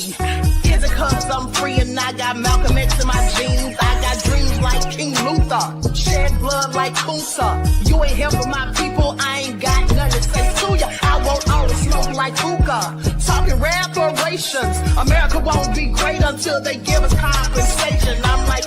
Is it cause I'm free and I got Malcolm X in my jeans? I got dreams like King Luther, shed blood like Kusa. You ain't here for my people, I ain't got nothing to say to ya. I want all the smoke like hookah, talking reparations. America won't be great until they give us compensation. I'm like,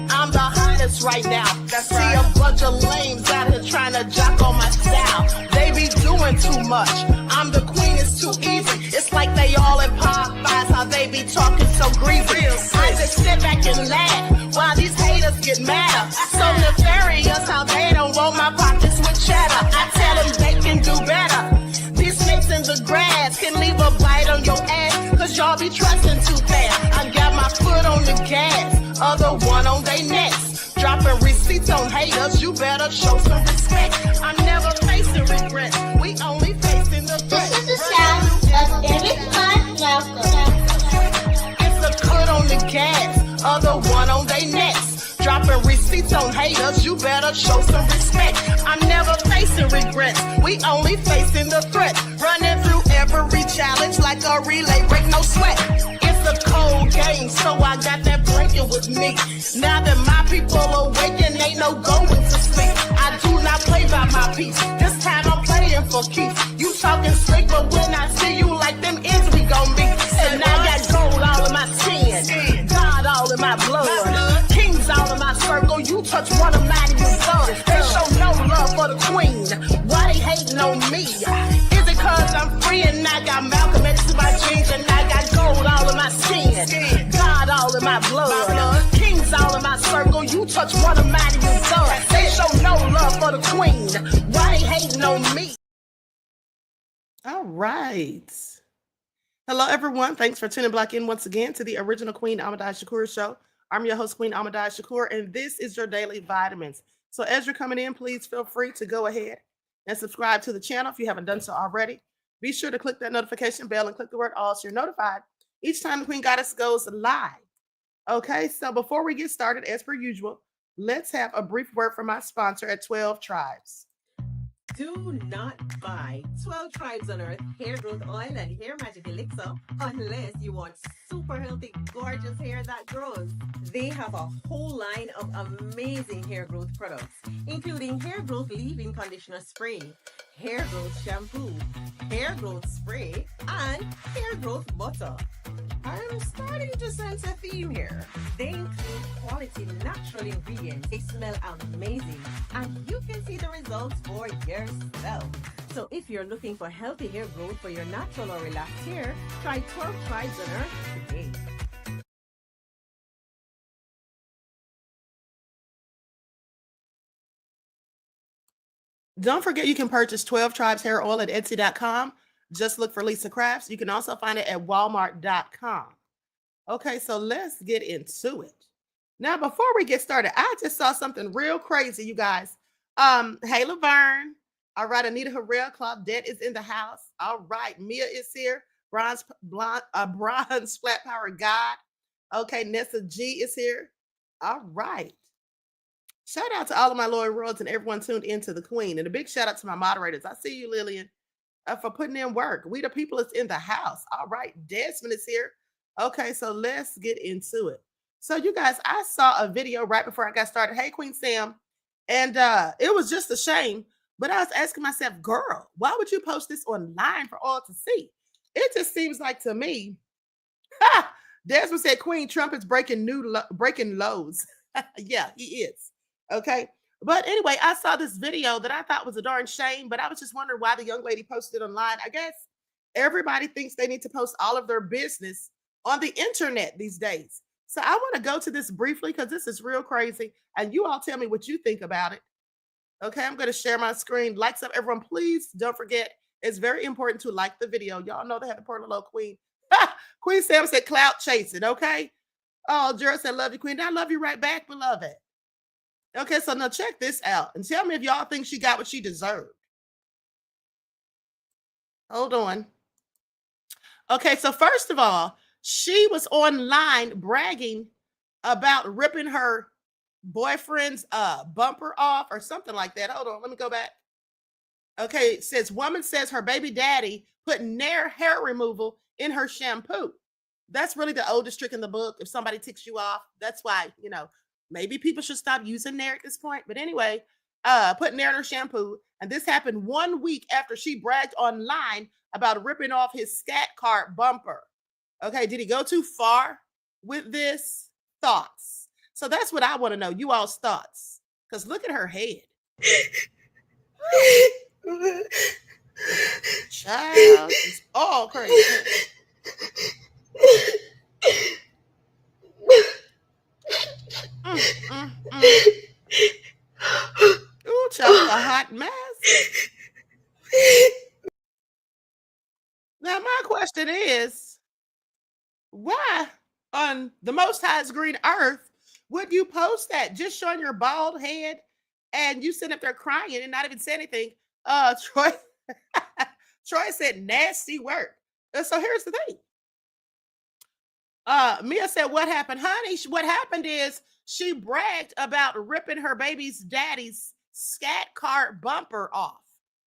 I'm the hottest right now. See a bunch of lames out here trying to jock on my style. They be doing too much. I'm the queen, it's too easy. It's like they all in Popeyes, how they be talking so greasy. I just sit back and laugh while these haters get mad. So nefarious how they don't want my pockets with cheddar. I tell them they can do better. These snakes in the grass can leave a bite on your ass, cause y'all be trusting too fast. I got my foot on the gas, other one on they necks. Dropping receipts on haters, you better show some respect. I'm never facing regret, we only facing the threat. This is the sound of Indictment. It's a cut on the gas, other one on they necks. Dropping receipts on haters, you better show some respect. I'm never facing regrets, we only facing the threat. Running through every challenge like a relay, break no sweat. It's a cold game, so I got that blanket with me. Now that my people awaken, ain't no going to sleep. I do not play by my piece, this time I'm playing for keeps. You talking slick, but when I see you like them ends, we gon' meet. And I got gold all in my skin, God all in my blood, kings all in my circle. You touch one of mine and you're done. They show no love for the queen, why they hating on me? Is it cause I'm free and I got Malcolm X in my jeans, and I got gold all in my skin, God all in my blood, kings all in my circle. You touch one of mine and you're done. They show no love for the queen, why they hating on me? All right. Hello, everyone. Thanks for tuning back in once again to the original Queen Shakur show. I'm your host, Queen Shakur, and this is your daily vitamins. So as you're coming in, please feel free to go ahead and subscribe to the channel if you haven't done so already. Be sure to click that notification bell and click the word all so you're notified each time the Queen Goddess goes live. Okay, so before we get started, as per usual, let's have a brief word from my sponsor at 12 Tribes. Do not buy 12 Tribes on Earth hair growth oil and hair magic elixir unless you want super healthy, gorgeous hair that grows. They have a whole line of amazing hair growth products, including hair growth leave-in conditioner spray, hair growth shampoo, hair growth spray, and hair growth butter. I'm starting to sense a theme here. They include quality natural ingredients. They smell amazing, and you can see the results for yourself. So if you're looking for healthy hair growth for your natural or relaxed hair, try 12 Tribes on Earth today. Don't forget you can purchase 12 Tribes hair oil at Etsy.com. Just look for Lisa Crafts. You can also find it at Walmart.com. Okay, so let's get into it. Now, before we get started, I just saw something real crazy, you guys. Hey, Laverne. All right, Anita Harrell, Claudette is in the house. All right, Mia is here. Bronze Flat Power God. Okay, Nessa G is here. All right. Shout out to all of my loyal royals and everyone tuned into the Queen. And a big shout out to my moderators. I see you, Lillian, for putting in work. We the people is in the house. All right, Desmond is here. Okay, so let's get into it. So you guys, I saw a video right before I got started. Hey, Queen Sam. And it was just a shame. But I was asking myself, girl, why would you post this online for all to see? It just seems like to me, Desmond said Queen Trump is breaking lows. Yeah, he is. Okay. But anyway, I saw this video that I thought was a darn shame, but I was just wondering why the young lady posted online. I guess everybody thinks they need to post all of their business on the internet these days. So I want to go to this briefly because this is real crazy. And you all tell me what you think about it. Okay, I'm going to share my screen. Likes up, everyone. Please don't forget, it's very important to like the video. Y'all know they have the poor little Queen. Queen Sam said clout chasing. Okay. Oh, Gerald said love you, Queen. I love you right back, beloved. Okay, so now check this out and tell me if y'all think she got what she deserved. Hold on. Okay, so first of all, she was online bragging about ripping her boyfriend's bumper off or something like that. Hold on, let me go back. Okay, it says woman says her baby daddy put Nair hair removal in her shampoo. That's really the oldest trick in the book. If somebody ticks you off, that's why, maybe people should stop using Nair at this point. But anyway, put Nair in her shampoo. And this happened 1 week after she bragged online about ripping off his scat card bumper. Okay, did he go too far with this? Thoughts. So that's what I want to know. You all's thoughts. Because look at her head. Child is all crazy. Ooh, child, a hot mess. Now, my question is, why on the Most High's green earth would you post that? Just showing your bald head and you sit up there crying and not even say anything. Troy, Troy said nasty work. So here's the thing. Mia said, what happened? Honey, what happened is she bragged about ripping her baby's daddy's scat card bumper off.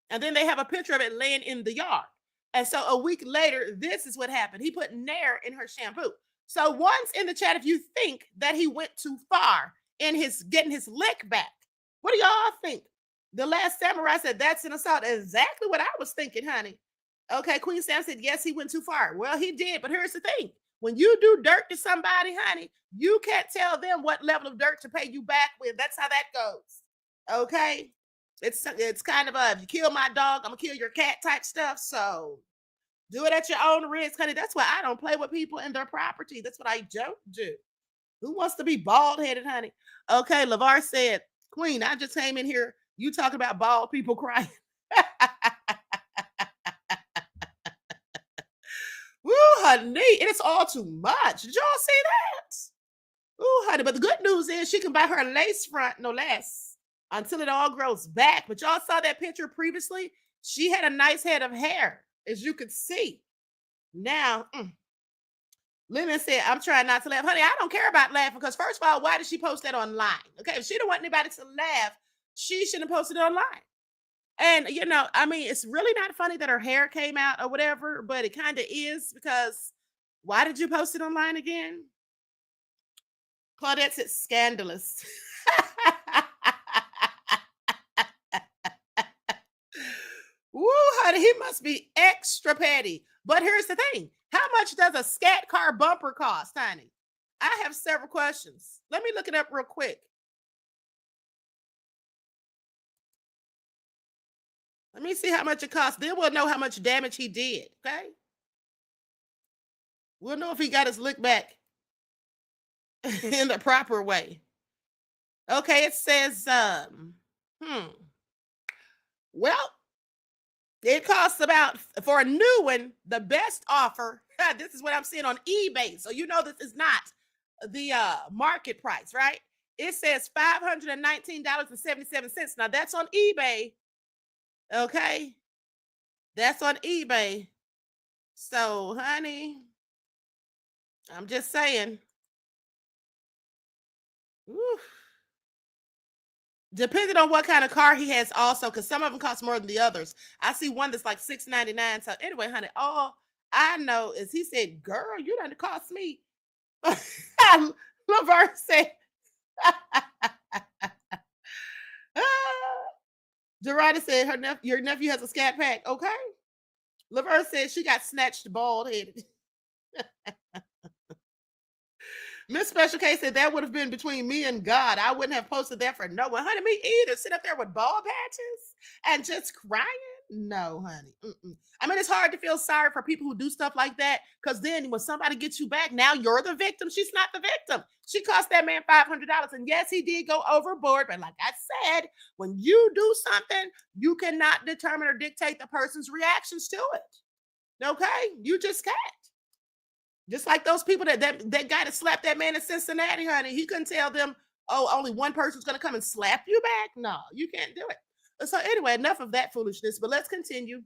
And then they have a picture of it laying in the yard. And so a week later, this is what happened. He put Nair in her shampoo. So once in the chat, if you think that he went too far in his getting his lick back, what do y'all think? The Last Samurai said that's an assault. Exactly what I was thinking, honey. Okay, Queen Sam said, yes, he went too far. Well, he did, but here's the thing. When you do dirt to somebody, honey, you can't tell them what level of dirt to pay you back with. That's how that goes. Okay? It's kind of if you kill my dog, I'm gonna kill your cat type stuff. So do it at your own risk, honey. That's why I don't play with people and their property. That's what I don't do. Who wants to be bald-headed, honey? Okay, LeVar said, Queen, I just came in here. You talking about bald people crying. Woo, honey, it is all too much. Did y'all see that? Ooh, honey, but the good news is she can buy her a lace front, no less, until it all grows back. But y'all saw that picture previously? She had a nice head of hair, as you could see. Now, Lynn said, I'm trying not to laugh. Honey, I don't care about laughing because, first of all, why did she post that online? Okay, if she didn't want anybody to laugh, she shouldn't have posted it online. And, it's really not funny that her hair came out or whatever, but it kind of is because why did you post it online again? Claudette said, scandalous. Woo, honey, he must be extra petty. But here's the thing. How much does a scat car bumper cost, honey? I have several questions. Let me look it up real quick. Let me see how much it costs. Then we'll know how much damage he did, okay? We'll know if he got his lick back in the proper way. Okay, it says, well, it costs about, for a new one, the best offer. This is what I'm seeing on eBay. So this is not the market price, right? It says $519.77. Now that's on eBay. Okay. That's on eBay. So, honey, I'm just saying. Whew. Depending on what kind of car he has also, because some of them cost more than the others. I see one that's like $6.99. So anyway, honey, all I know is he said, girl, you done cost me. LeVar said, Dorada said your nephew has a scat pack. Okay. LeVar said she got snatched bald-headed. Miss Special K said that would have been between me and God. I wouldn't have posted that for no one. Honey, me either. Sit up there with bald patches and just crying? No, honey. I mean, it's hard to feel sorry for people who do stuff like that because then when somebody gets you back, now you're the victim. She's not the victim. She cost that man $500. And yes, he did go overboard. But like I said, when you do something, you cannot determine or dictate the person's reactions to it. Okay? You just can't. Just like those people that guy that slapped that man in Cincinnati, honey, he couldn't tell them, oh, only one person's going to come and slap you back. No, you can't do it. So anyway, enough of that foolishness, but let's continue.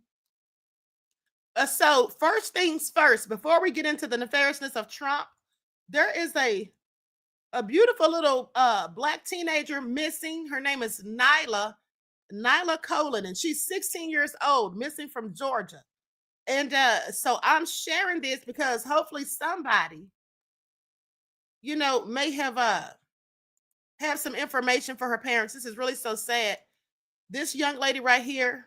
So first things first, before we get into the nefariousness of Trump, there is a beautiful little black teenager missing. Her name is Nyla Colin, and she's 16 years old, missing from Georgia. And so I'm sharing this because hopefully somebody, may have some information for her parents. This is really so sad. This young lady right here,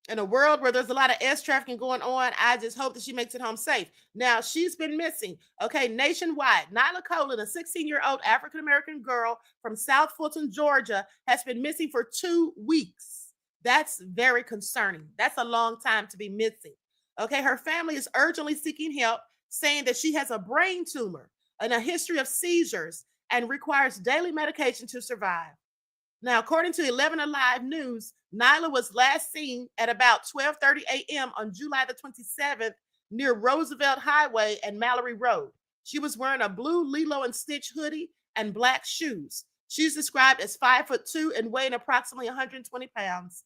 in a world where there's a lot of S trafficking going on, I just hope that she makes it home safe. Now, she's been missing, okay, nationwide. Nyla Colin, a 16-year-old African-American girl from South Fulton, Georgia, has been missing for 2 weeks. That's very concerning. That's a long time to be missing. Okay, her family is urgently seeking help, saying that she has a brain tumor and a history of seizures and requires daily medication to survive. Now, according to 11 Alive News, Nyla was last seen at about 12:30 a.m. on July the 27th near Roosevelt Highway and Mallory Road. She was wearing a blue Lilo and Stitch hoodie and black shoes. She's described as 5'2" and weighing approximately 120 pounds.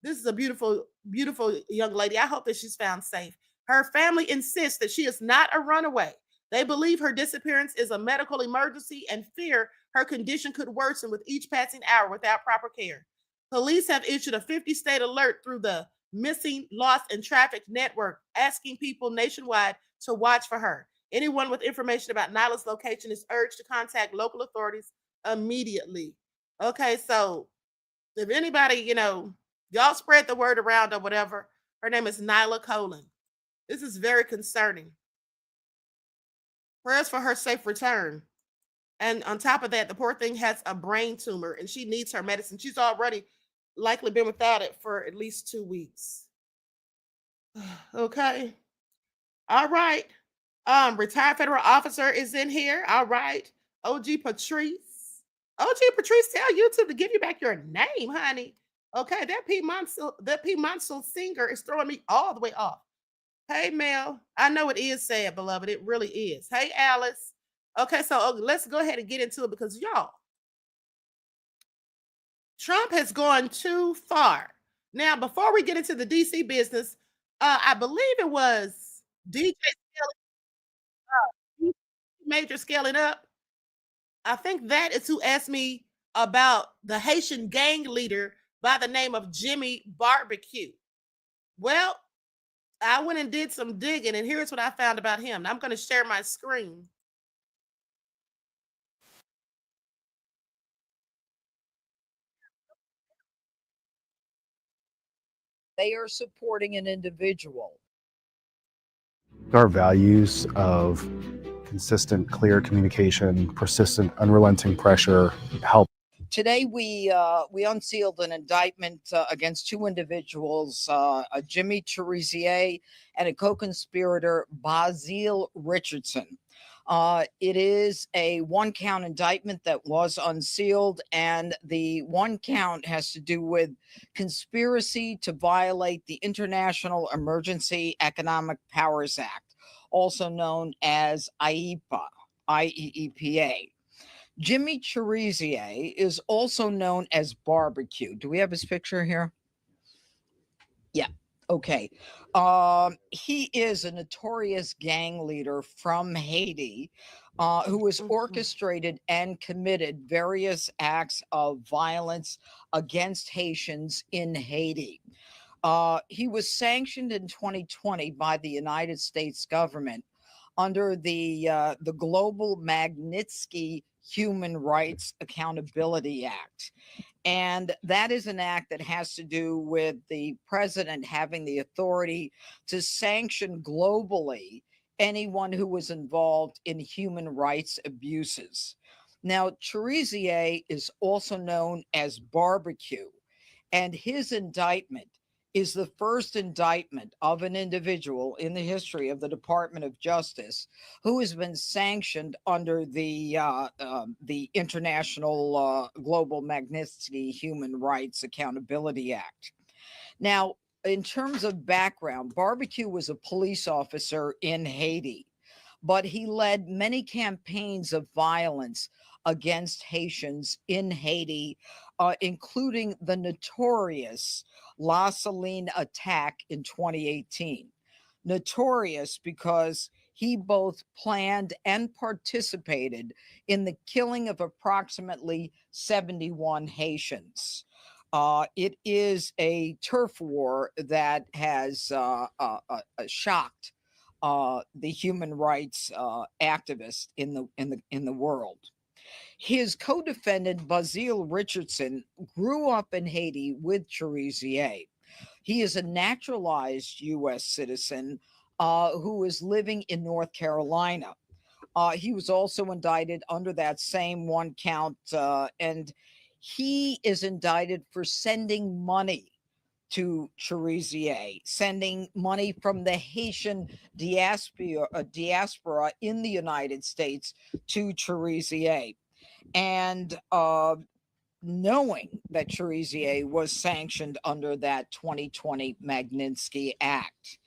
This is a beautiful, beautiful young lady. I hope that she's found safe. Her family insists that she is not a runaway. They believe her disappearance is a medical emergency and fear her condition could worsen with each passing hour without proper care. Police have issued a 50-state alert through the Missing, Lost, and Trafficked Network, asking people nationwide to watch for her. Anyone with information about Nyla's location is urged to contact local authorities immediately. Okay, so if anybody, y'all spread the word around or whatever, her name is Nyla Colin. This is very concerning. Prayers for her safe return. And on top of that, the poor thing has a brain tumor and she needs her medicine. She's already likely been without it for at least 2 weeks. Okay. All right. Retired federal officer is in here. All right. OG Patrice. OG Patrice, tell YouTube to give you back your name, honey. Okay, that P. Monsoon singer is throwing me all the way off. Hey, Mel. I know it is sad, beloved. It really is. Hey, Alice. Okay, so let's go ahead and get into it because y'all, Trump has gone too far. Now, before we get into the DC business, I believe it was DJ Major scaling up. I think that is who asked me about the Haitian gang leader by the name of Jimmy Barbeque. Well, I went and did some digging, and here's what I found about him. I'm going to share my screen. They are supporting an individual. Our values of consistent, clear communication, persistent, unrelenting pressure help. Today, we unsealed an indictment against 2 individuals, Jimmy Cherizier and a co-conspirator, Basil Richardson. It is a 1-count indictment that was unsealed, and the 1 count has to do with conspiracy to violate the International Emergency Economic Powers Act, also known as IEEPA, IEEPA. Jimmy Cherizier is also known as Barbeque. Do we have his picture here? Yeah. Okay. He is a notorious gang leader from Haiti who has orchestrated and committed various acts of violence against Haitians in Haiti. He was sanctioned in 2020 by the United States government under the Global Magnitsky Human Rights Accountability Act. And that is an act that has to do with the president having the authority to sanction globally anyone who was involved in human rights abuses. Now, Cherizier is also known as Barbeque, and his indictment is the first indictment of an individual in the history of the Department of Justice who has been sanctioned under the International Global Magnitsky Human Rights Accountability Act. Now, in terms of background, Barbeque was a police officer in Haiti, but he led many campaigns of violence against Haitians in Haiti, including the notorious La Saline attack in 2018. Notorious because he both planned and participated in the killing of approximately 71 Haitians. It is a turf war that has shocked the human rights activists in the world. His co-defendant Basile Richardson grew up in Haiti with Cherizier. He is a naturalized U.S. citizen who is living in North Carolina. He was also indicted under that same one count, and he is indicted for sending money to Cherizier, sending money from the Haitian diaspora in the United States to Cherizier. And knowing that Cherizier was sanctioned under that 2020 Magnitsky Act.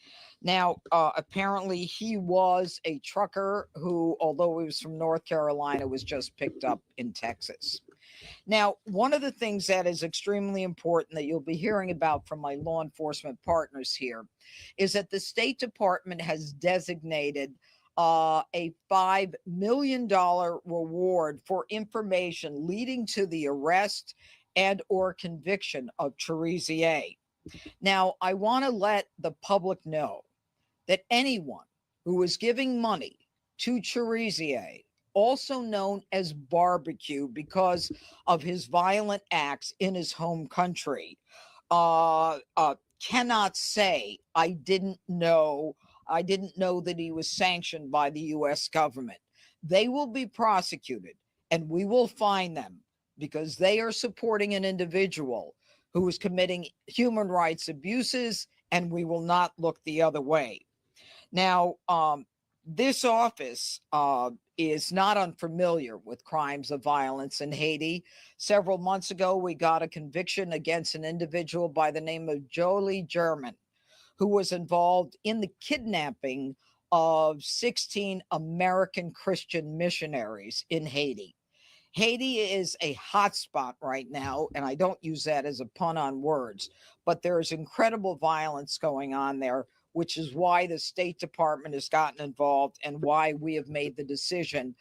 Now, apparently he was a trucker who, although he was from North Carolina, was just picked up in Texas. Now, one of the things that is extremely important that you'll be hearing about from my law enforcement partners here is that the State Department has designated a $5 million reward for information leading to the arrest and or conviction of Cherizier. Now, I want to let the public know that anyone who is giving money to Cherizier, also known as Barbeque because of his violent acts in his home country, cannot say, I didn't know that he was sanctioned by the U.S. government. They will be prosecuted and we will fine them because they are supporting an individual who is committing human rights abuses, and we will not look the other way. Now, this office is not unfamiliar with crimes of violence in Haiti. Several months ago, we got a conviction against an individual by the name of Jolie German, who was involved in the kidnapping of 16 American Christian missionaries in Haiti. Haiti is a hotspot right now, and I don't use that as a pun on words, but there is incredible violence going on there, which is why the State Department has gotten involved and why we have made the decision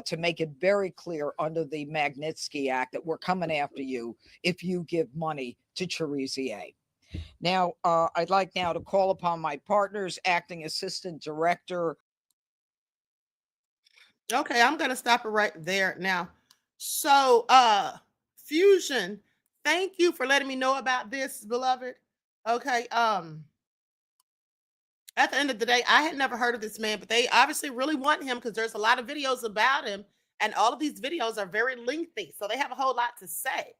to make it very clear under the Magnitsky Act that we're coming after you if you give money to Cherizier. Now, I'd like now to call upon my partners, Acting Assistant Director. Okay, I'm going to stop it right there now. So, Fusion, thank you for letting me know about this, beloved. Okay, at the end of the day, I had never heard of this man, but they obviously really want him because there's a lot of videos about him, and all of these videos are very lengthy, so they have a whole lot to say.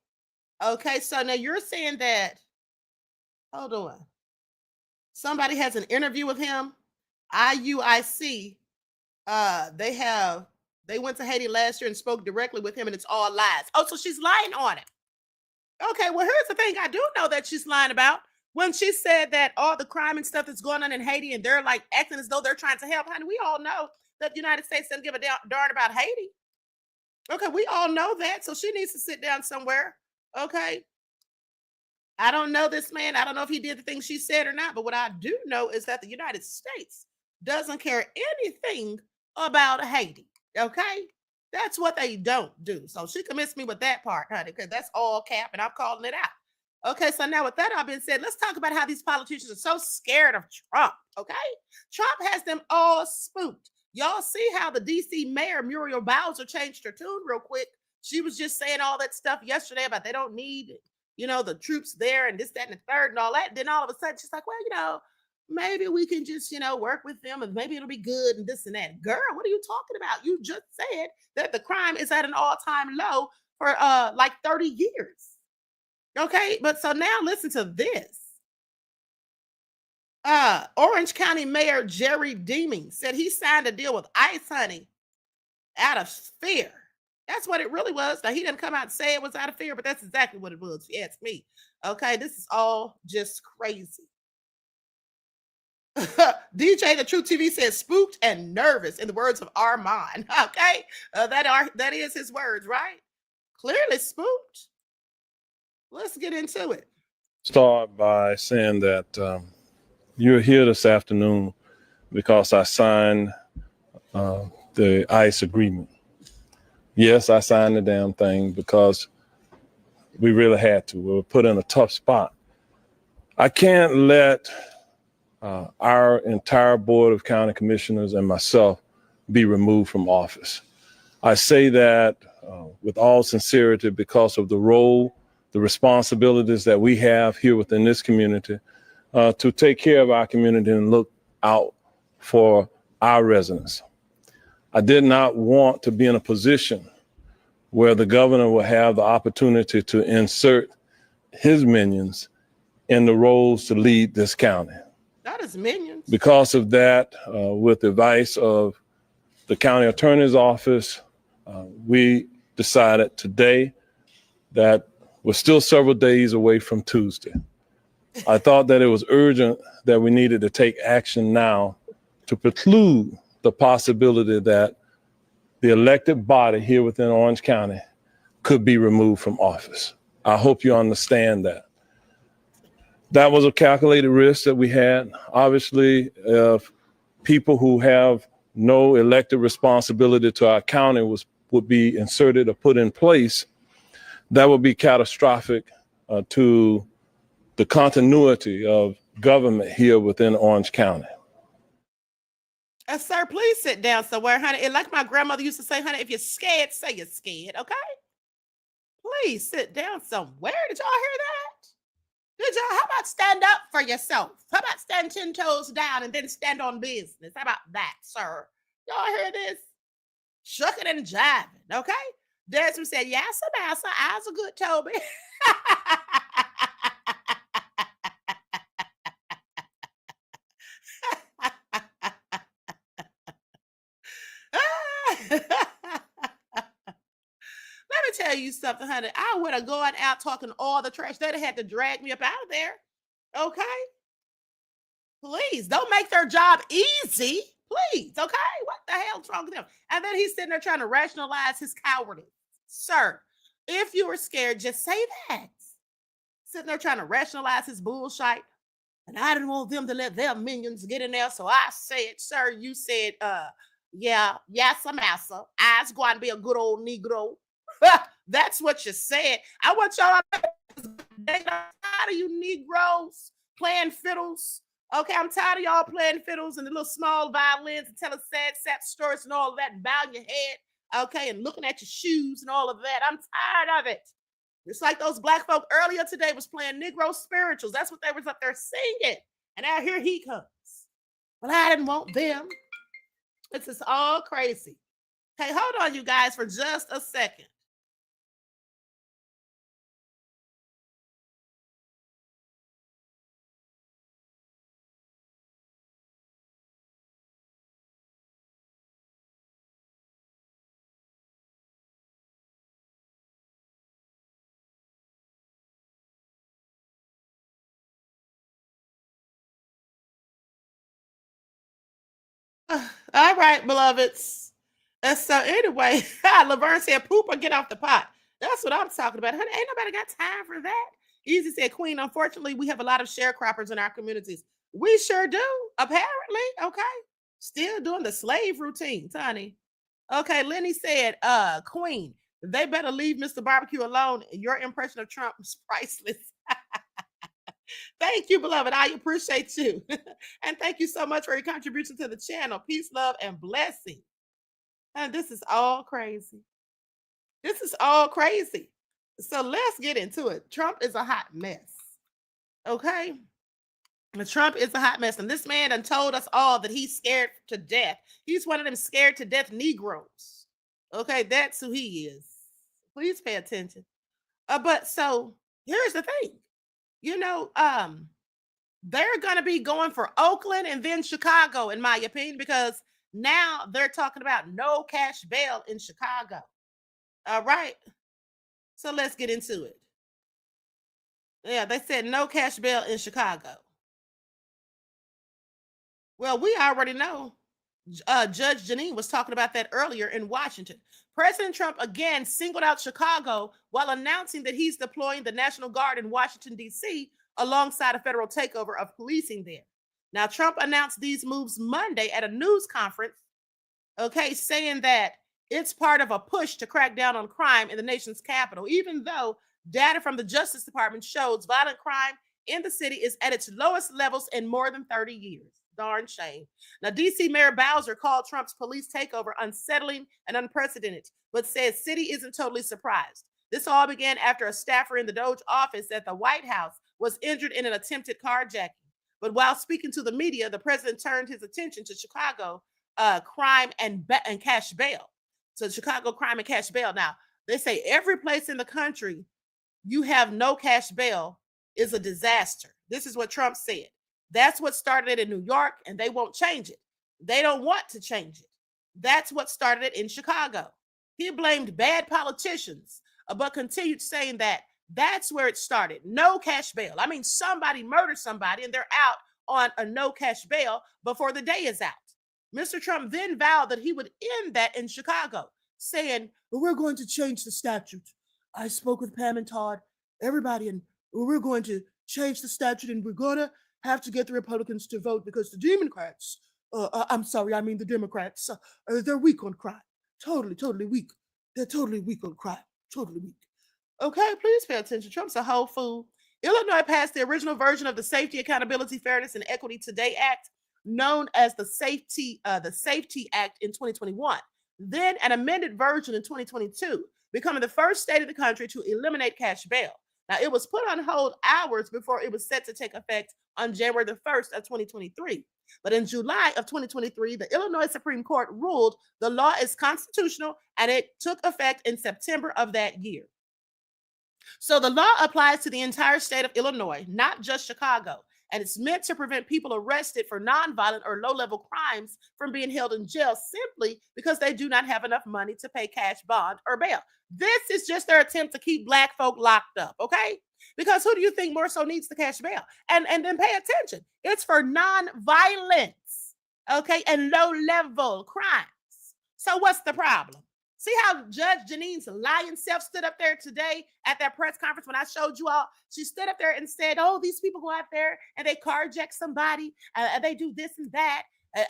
Okay, so now you're saying that, hold on, somebody has an interview with him, IUIC. They went to Haiti last year and spoke directly with him, and it's all lies. Oh, so she's lying on him. Okay, well, here's the thing I do know that she's lying about. When she said that all the crime and stuff that's going on in Haiti, and they're like acting as though they're trying to help, honey, we all know that the United States doesn't give a darn about Haiti. Okay, we all know that. So she needs to sit down somewhere. Okay. I don't know this man. I don't know if he did the things she said or not, but what I do know is that the United States doesn't care anything about Haiti. Okay. That's what they don't do. So she commits me with that part, honey, because that's all cap and I'm calling it out. Okay, so now with that all being said, let's talk about how these politicians are so scared of Trump, okay? Trump has them all spooked. Y'all see how the DC mayor, Muriel Bowser, changed her tune real quick. She was just saying all that stuff yesterday about they don't need, the troops there and this, that, and the third and all that. Then all of a sudden she's like, well, maybe we can just, work with them and maybe it'll be good and this and that. Girl, what are you talking about? You just said that the crime is at an all-time low for like 30 years. Okay, but so now listen to this. Orange County Mayor Jerry Deeming said he signed a deal with ICE, honey, out of fear. That's what it really was. Now, he didn't come out and say it was out of fear, but that's exactly what it was, if you ask me. Okay, this is all just crazy. DJ The Truth TV says spooked and nervous, in the words of Armand. Okay, that is his words, right? Clearly spooked. Let's get into it. Start by saying that you're here this afternoon because I signed the ICE agreement. Yes, I signed the damn thing because We really had to. We were put in a tough spot. I can't let our entire board of county commissioners and myself be removed from office. I say that with all sincerity because of the role, the responsibilities that we have here within this community to take care of our community and look out for our residents. I did not want to be in a position where the governor will have the opportunity to insert his minions in the roles to lead this county. That is minions. Because of that, with the advice of the county attorney's office, we decided today that we're still several days away from Tuesday. I thought that it was urgent that we needed to take action now to preclude the possibility that the elected body here within Orange County could be removed from office. I hope you understand that. That was a calculated risk that we had. Obviously, if people who have no elected responsibility to our county would be inserted or put in place, that would be catastrophic to the continuity of government here within Orange County. Sir, please sit down somewhere, honey. And like my grandmother used to say, honey, if you're scared, say you're scared, okay? Please sit down somewhere. Did y'all hear that? Did y'all? How about stand up for yourself? How about stand 10 toes down and then stand on business? How about that, sir? Y'all hear this? Shucking and jiving, okay? Desmond said, yes, massa, eyes are good, Toby. Let me tell you something, honey. I would have gone out talking all the trash. They'd have had to drag me up out of there. Okay? Please, don't make their job easy. Please, okay? What the hell's wrong with him? And then he's sitting there trying to rationalize his cowardice. Sir, if you were scared, just say that. Sitting there trying to rationalize his bullshit. And I didn't want them to let their minions get in there. So I said, sir, you said, yeah, massa. I's going to be a good old Negro. That's what you said. I want y'all to I'm tired of you Negroes playing fiddles. Okay, I'm tired of y'all playing fiddles and the little small violins and telling sad stories and all of that and bowing your head, okay, and looking at your shoes and all of that. I'm tired of it. It's like those black folk earlier today was playing Negro spirituals. That's what they was up there singing. And now here he comes. Well, I didn't want them. It's just all crazy. Okay, hold on, you guys, for just a second. All right, beloveds. So anyway, Laverne said, poop or get off the pot. That's what I'm talking about. Honey, ain't nobody got time for that. Easy said, Queen, unfortunately, we have a lot of sharecroppers in our communities. We sure do, apparently. Okay. Still doing the slave routines, honey. Okay, Lenny said, Queen, they better leave Mr. Barbecue alone. Your impression of Trump is priceless. Thank you, beloved. I appreciate you. And thank you so much for your contribution to the channel. Peace, love, and blessing. And this is all crazy. This is all crazy. So let's get into it. Trump is a hot mess. Okay? Trump is a hot mess. And this man done told us all that he's scared to death. He's one of them scared to death Negroes. Okay, that's who he is. Please pay attention. But so here's the thing. You know, they're going to be going for Oakland and then Chicago, in my opinion, because now they're talking about no cash bail in Chicago. All right. So let's get into it. Yeah, they said no cash bail in Chicago. Well, we already know. Judge Janine was talking about that earlier in Washington. President Trump again singled out Chicago while announcing that he's deploying the National Guard in Washington, D.C., alongside a federal takeover of policing there. Now, Trump announced these moves Monday at a news conference, okay, saying that it's part of a push to crack down on crime in the nation's capital, even though Data from the Justice Department shows violent crime in the city is at its lowest levels in more than 30 years. Darn shame. Now, DC Mayor Bowser called Trump's police takeover unsettling and unprecedented, but says city isn't totally surprised. This all began after a staffer in the Doge office at the White House was injured in an attempted carjacking. But while speaking to the media, the president turned his attention to Chicago crime and cash bail. So Chicago crime and cash bail. Now, they say every place in the country you have no cash bail is a disaster. This is what Trump said. That's what started it in New York, and they won't change it. They don't want to change it. That's what started it in Chicago. He blamed bad politicians, but continued saying that that's where it started. No cash bail. I mean, somebody murdered somebody, and they're out on a no cash bail before the day is out. Mr. Trump then vowed that he would end that in Chicago, saying, well, we're going to change the statute. I spoke with Pam and Todd, everybody, and we're going to change the statute, and we're going to have to get the Republicans to vote because the Democrats, the Democrats, they're weak on crime. Totally weak. They're totally weak on crime. Totally weak. Okay, please pay attention. Trump's a whole fool. Illinois passed the original version of the Safety, Accountability, Fairness, and Equity Today Act, known as the Safety Act in 2021. Then an amended version in 2022, becoming the first state in the country to eliminate cash bail. Now, it was put on hold hours before it was set to take effect on January the 1st of 2023. But in July of 2023, the Illinois Supreme Court ruled the law is constitutional, and it took effect in September of that year. So the law applies to the entire state of Illinois, not just Chicago, and it's meant to prevent people arrested for nonviolent or low-level crimes from being held in jail simply because they do not have enough money to pay cash bond or bail. This is just their attempt to keep Black folk locked up, okay? Because who do you think more so needs the cash bail? And then pay attention. It's for nonviolence, okay, and low-level crimes. So what's the problem? See how Judge Janine's lying self stood up there today at that press conference when I showed you all? She stood up there and said, oh, these people go out there and they carjack somebody and they do this and that.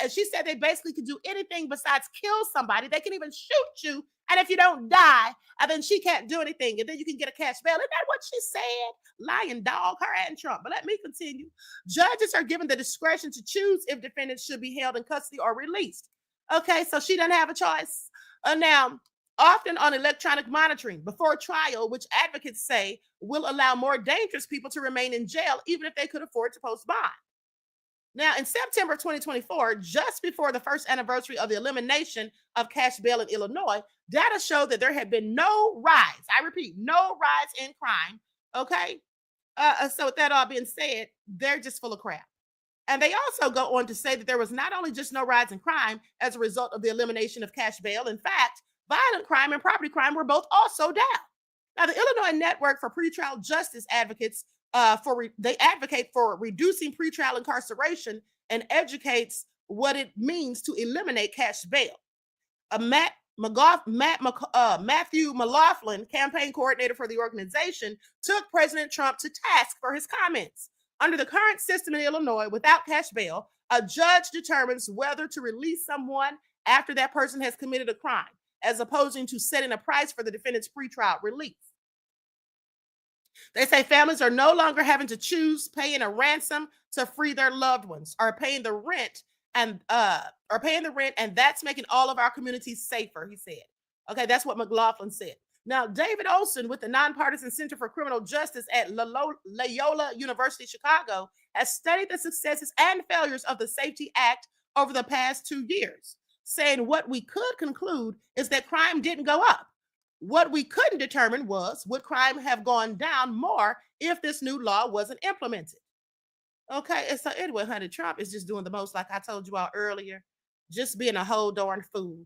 And she said they basically could do anything besides kill somebody. They can even shoot you. And if you don't die, then she can't do anything. And then you can get a cash bail. Isn't that what she said? Lying dog, her and Trump. But let me continue. Judges are given the discretion to choose if defendants should be held in custody or released. Okay, so she doesn't have a choice. Now, often on electronic monitoring before trial, which advocates say will allow more dangerous people to remain in jail, even if they could afford to post bond. Now, in September of 2024, just before the first anniversary of the elimination of cash bail in Illinois, data showed that there had been no rise. I repeat, no rise in crime. Okay. So with that all being said, they're just full of crap. And they also go on to say that there was not only just no rise in crime as a result of the elimination of cash bail. In fact, violent crime and property crime were both also down. Now, the Illinois Network for Pretrial Justice Advocates they advocate for reducing pretrial incarceration and educates what it means to eliminate cash bail. Matthew McLaughlin, campaign coordinator for the organization, took President Trump to task for his comments. Under the current system in Illinois, without cash bail, a judge determines whether to release someone after that person has committed a crime, as opposed to setting a price for the defendant's pretrial release. They say families are no longer having to choose paying a ransom to free their loved ones, or paying the rent, and that's making all of our communities safer, he said. Okay, that's what McLaughlin said. Now, David Olson with the Nonpartisan Center for Criminal Justice at Loyola University, Chicago, has studied the successes and failures of the Safety Act over the past 2 years, saying what we could conclude is that crime didn't go up. What we couldn't determine was, would crime have gone down more if this new law wasn't implemented? Okay, and so anyway, honey, Trump is just doing the most, like I told you all earlier, just being a whole darn fool.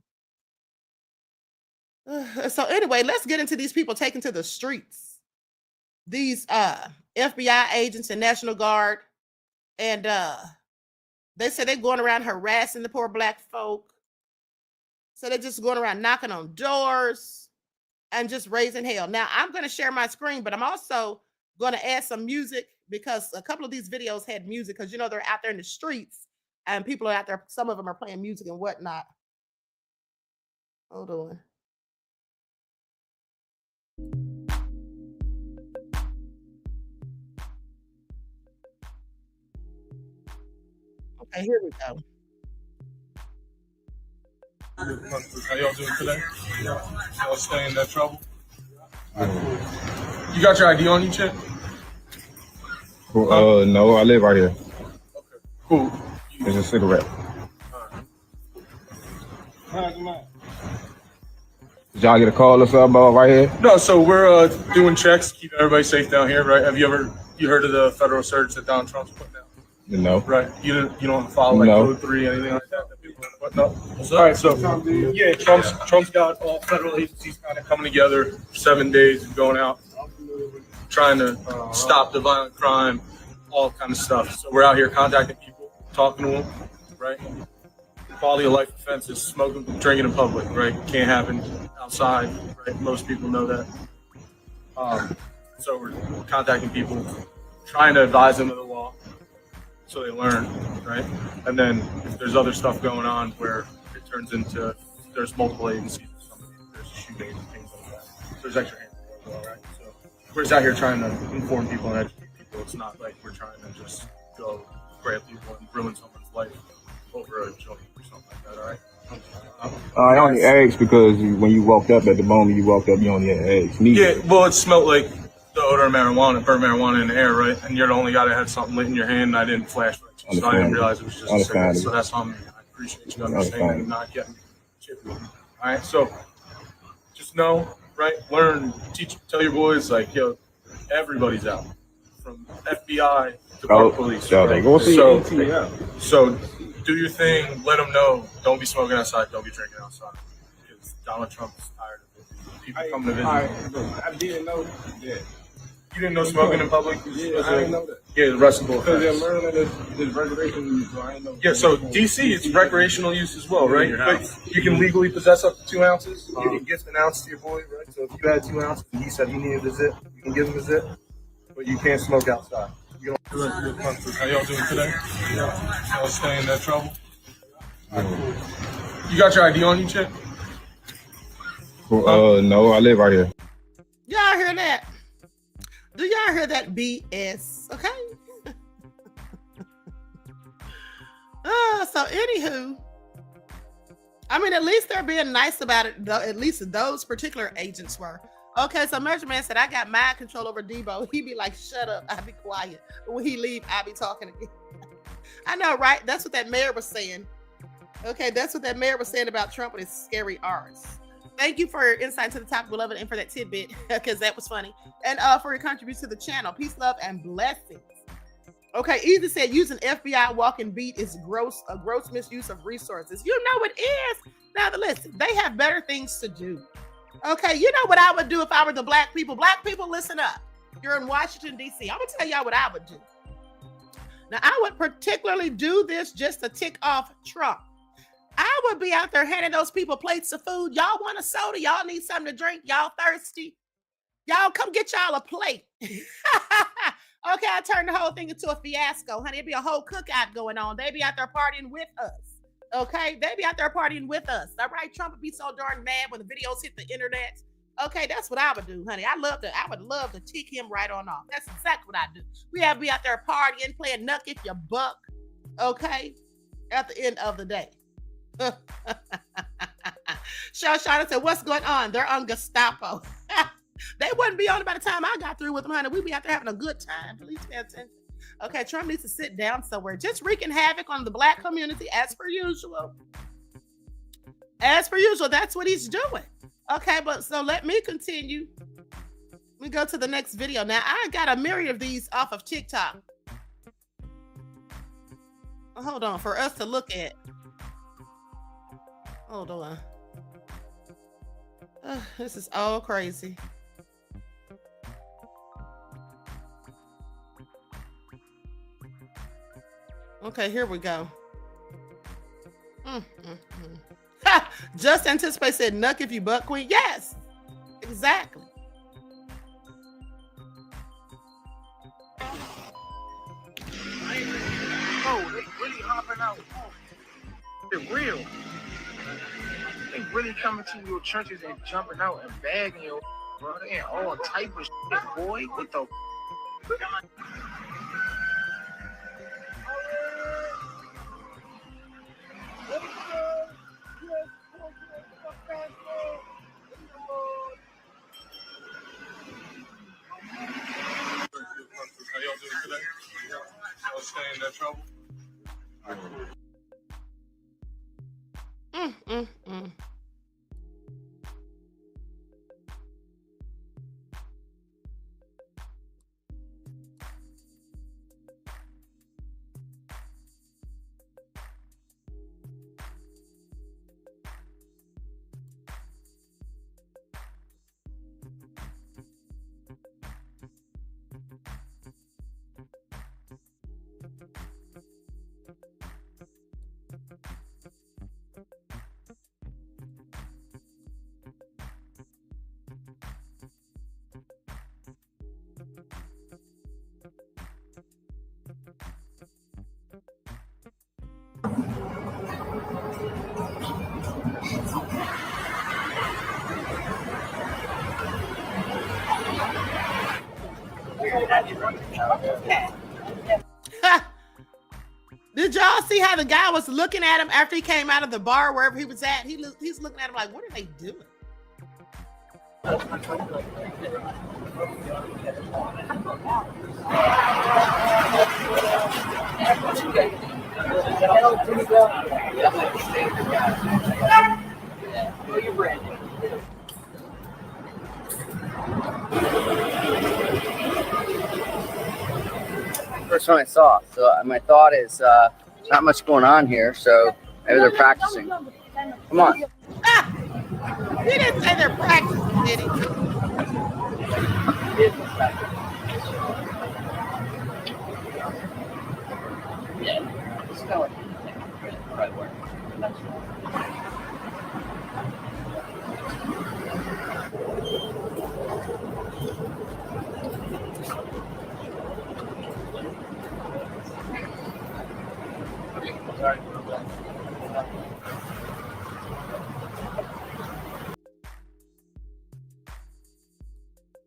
So anyway, let's get into these people taken to the streets. These FBI agents and National Guard, and they say they're going around harassing the poor Black folk. So they're just going around knocking on doors and just raising hell. Now, I'm going to share my screen, but I'm also going to add some music because a couple of these videos had music because, you know, they're out there in the streets and people are out there. Some of them are playing music and whatnot. Hold on. Okay, here we go. How y'all doing today? Y'all staying in that trouble? You got your ID on you, Chip? No, I live right here. Okay, cool. It's a cigarette. Did y'all get a call or something about right here? No, so we're doing checks, keeping everybody safe down here, right? Have you heard of the federal surge that Donald Trump's putting out? No. Right. You don't follow like No. Code 3, anything like that people are putting up? All right, so yeah, Trump's got all federal agencies kind of coming together, 7 days and going out, trying to stop the violent crime, all kind of stuff. So we're out here contacting people, talking to them, right? Quality of life offenses, smoking, drinking in public, right? Can't happen outside, right? Most people know that. So we're contacting people, trying to advise them of the law so they learn, right? And then if there's other stuff going on where it turns into, there's multiple agencies or something, there's shooting and things like that. So there's extra hands as well, right? So we're just out here trying to inform people and educate people. It's not like we're trying to just go grab people and ruin someone's life over a joint or something like that, all right? I only asked because when you walked up, at the moment you walked up, you only had asked me. Yeah, well, it smelled like the odor of marijuana, burnt marijuana in the air, right? And you're the only guy that had something lit in your hand, and I didn't flash it, so I didn't realize it was just a cigarette. So that's on me. I appreciate you understanding and not getting chippy. All right, so just know, right? Learn, teach, tell your boys, like, yo, everybody's out, from FBI to park police. Right? So do your thing. Let them know. Don't be smoking outside. Don't be drinking outside. Because Donald Trump is tired of it. People coming to visit. I didn't know that. You didn't know smoking in public? Yeah, I didn't know that. Yeah, the recreational Because offense. they're learning this recreational use, so I didn't know. Yeah, so DC, it's recreational use as well, right? But you can legally possess up to 2 ounces. You can gift an ounce to your boy, right? So if you had 2 ounces and he said he needed a zip, you can give him a zip. But you can't smoke outside. You don't. How y'all doing today? Y'all staying in that trouble? You got your ID on you, Chip? No, I live right here. Y'all hear that? Do y'all hear that BS? Okay. So anywho, I mean, at least they're being nice about it, though. At least those particular agents were. Okay, so Measure Man said, I got mind control over Debo. He be like, shut up, I be quiet. But when he leave, I be talking again. I know, right? That's what that mayor was saying. Okay, that's what that mayor was saying about Trump with his scary R's. Thank you for your insight to the topic, beloved, and for that tidbit, because that was funny. And for your contribution to the channel. Peace, love, and blessings. Okay, Easy said using FBI walking beat is a gross misuse of resources. You know it is. Now, listen, they have better things to do. Okay, you know what I would do if I were the black people? Black people, listen up. You're in Washington, D.C. I'm going to tell y'all what I would do. Now, I would particularly do this just to tick off Trump. I would be out there handing those people plates of food. Y'all want a soda? Y'all need something to drink? Y'all thirsty? Y'all come get y'all a plate. Okay, I turned the whole thing into a fiasco, honey. It'd be a whole cookout going on. They'd be out there partying with us. Okay, they'd be out there partying with us. All right, Trump would be so darn mad when the videos hit the internet. Okay, that's what I would do, honey. I would love to tick him right on off. That's exactly what I do. We have to be out there partying, playing Nuck If You Buck. Okay, at the end of the day. Shawshana said, what's going on? They're on Gestapo. They wouldn't be on by the time I got through with them, honey. We'd be out there having a good time. Please pay attention. Okay, Trump needs to sit down somewhere. Just wreaking havoc on the black community as per usual. As per usual, that's what he's doing. Okay, but so let me continue. Let me go to the next video. Now, I got a myriad of these off of TikTok. Hold on, for us to look at. Hold on. This is all crazy. Okay, here we go. Ha! Just Anticipate said, Nuck If You Buck Queen. Yes, exactly. Oh, they really hopping out. They're real. They really coming to your churches and jumping out and bagging you, bro. They ain't all type of shit, boy. What the? Mm. Did y'all see how the guy was looking at him after he came out of the bar, wherever he was at? He's looking at him like, what are they doing? First one I saw. So my thought is not much going on here, so maybe they're practicing. Come on. He didn't say they're practicing, did he?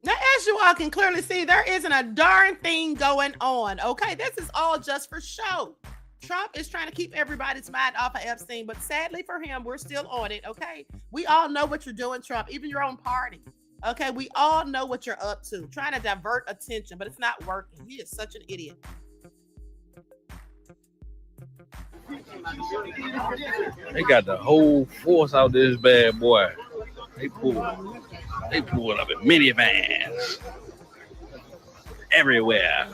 Now, as you all can clearly see, there isn't a darn thing going on, okay? This is all just for show. Trump is trying to keep everybody's mind off of Epstein, but sadly for him, we're still on it, okay? We all know what you're doing, Trump, even your own party, okay? We all know what you're up to, trying to divert attention, but it's not working. He is such an idiot. They got the whole force out this bad boy. They pulled up in minivans everywhere.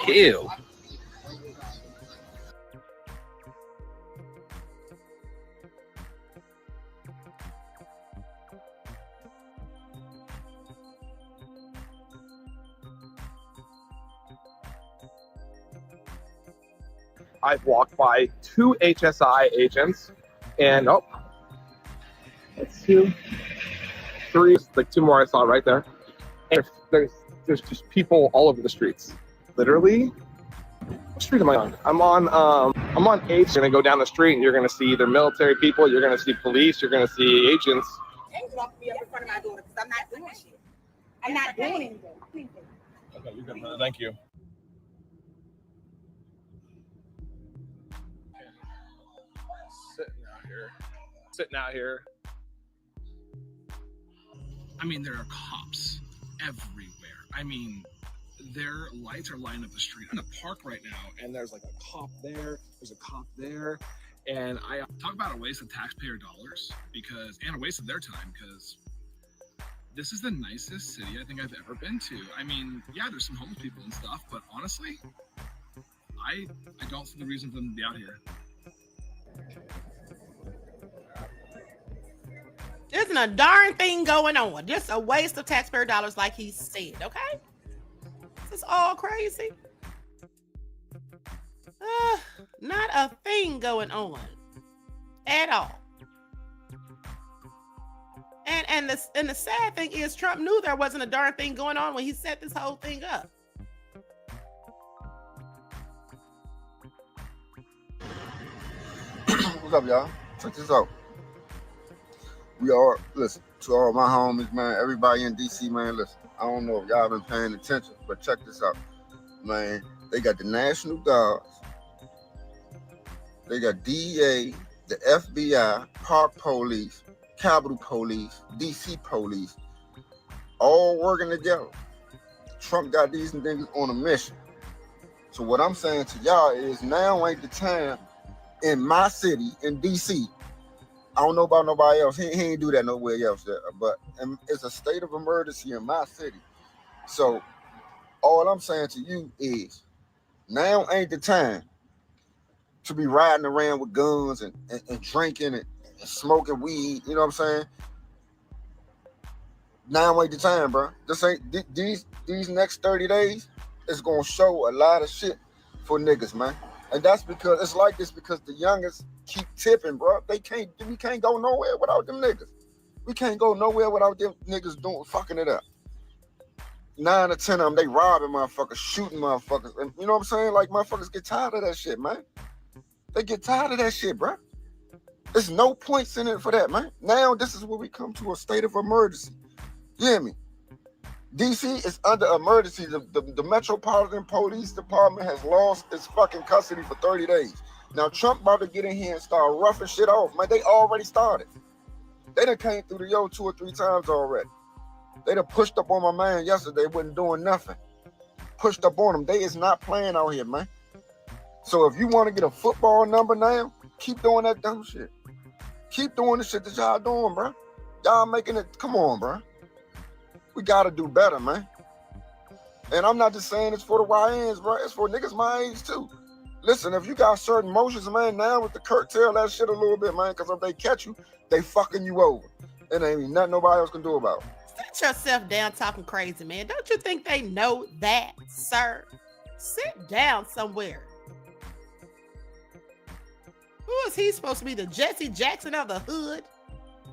Kill. I've walked by 2 HSI agents, and that's 2, 3, like 2 more I saw right there. And there's just people all over the streets. Literally, what street am I on? I'm on 8th. You're gonna go down the street, and you're gonna see either military people, you're gonna see police, you're gonna see agents. Ain't walking me up in front of my daughter because I'm not doing shit. I'm not doing anything. Okay, you're good. Thank you. Sitting out here. I mean, there are cops everywhere. I mean, their lights are lining up the street. I'm in a park right now, and there's like a cop there. There's a cop there, and I talk about a waste of taxpayer dollars and a waste of their time because this is the nicest city I think I've ever been to. I mean, yeah, there's some homeless people and stuff, but honestly, I don't see the reason for them to be out here. There isn't a darn thing going on. Just a waste of taxpayer dollars, like he said, okay? This is all crazy. Not a thing going on at all. And the sad thing is Trump knew there wasn't a darn thing going on when he set this whole thing up. What's up, y'all? Check this out. Listen, to all my homies, man, everybody in DC, man, listen, I don't know if y'all been paying attention, but check this out. Man, they got the National Guards, they got DEA, the FBI, Park Police, Capitol Police, DC Police, all working together. Trump got these niggas on a mission. So what I'm saying to y'all is now ain't the time in my city, in DC. I don't know about nobody else. He ain't do that nowhere else. But it's a state of emergency in my city. So all I'm saying to you is now ain't the time to be riding around with guns and drinking and smoking weed. You know what I'm saying? Now ain't the time, bro. This ain't these next 30 days is gonna show a lot of shit for niggas, man. And that's because it's like this because the youngest keep tipping, bro. We can't go nowhere without them niggas. We can't go nowhere without them niggas fucking it up. 9 or 10 of them, they robbing motherfuckers, shooting motherfuckers. And you know what I'm saying? Like, motherfuckers get tired of that shit, man. They get tired of that shit, bro. There's no points in it for that, man. Now, this is where we come to a state of emergency. You hear me? DC is under emergency. The Metropolitan Police Department has lost its fucking custody for 30 days. Now, Trump about to get in here and start roughing shit off, man. They already started. They done came through the yo 2 or 3 times already. They done pushed up on my man yesterday, wasn't doing nothing. Pushed up on him. They is not playing out here, man. So if you want to get a football number now, keep doing that dumb shit. Keep doing the shit that y'all doing, bro. Y'all making it, come on, bro. We gotta do better, man. And I'm not just saying it's for the YNs, bro. It's for niggas my age, too. Listen, if you got certain motions, man, now with the curtail that shit a little bit, man, because if they catch you, they fucking you over. It ain't nothing nobody else can do about it. Sit yourself down talking crazy, man. Don't you think they know that, sir? Sit down somewhere. Who is he supposed to be, the Jesse Jackson of the hood?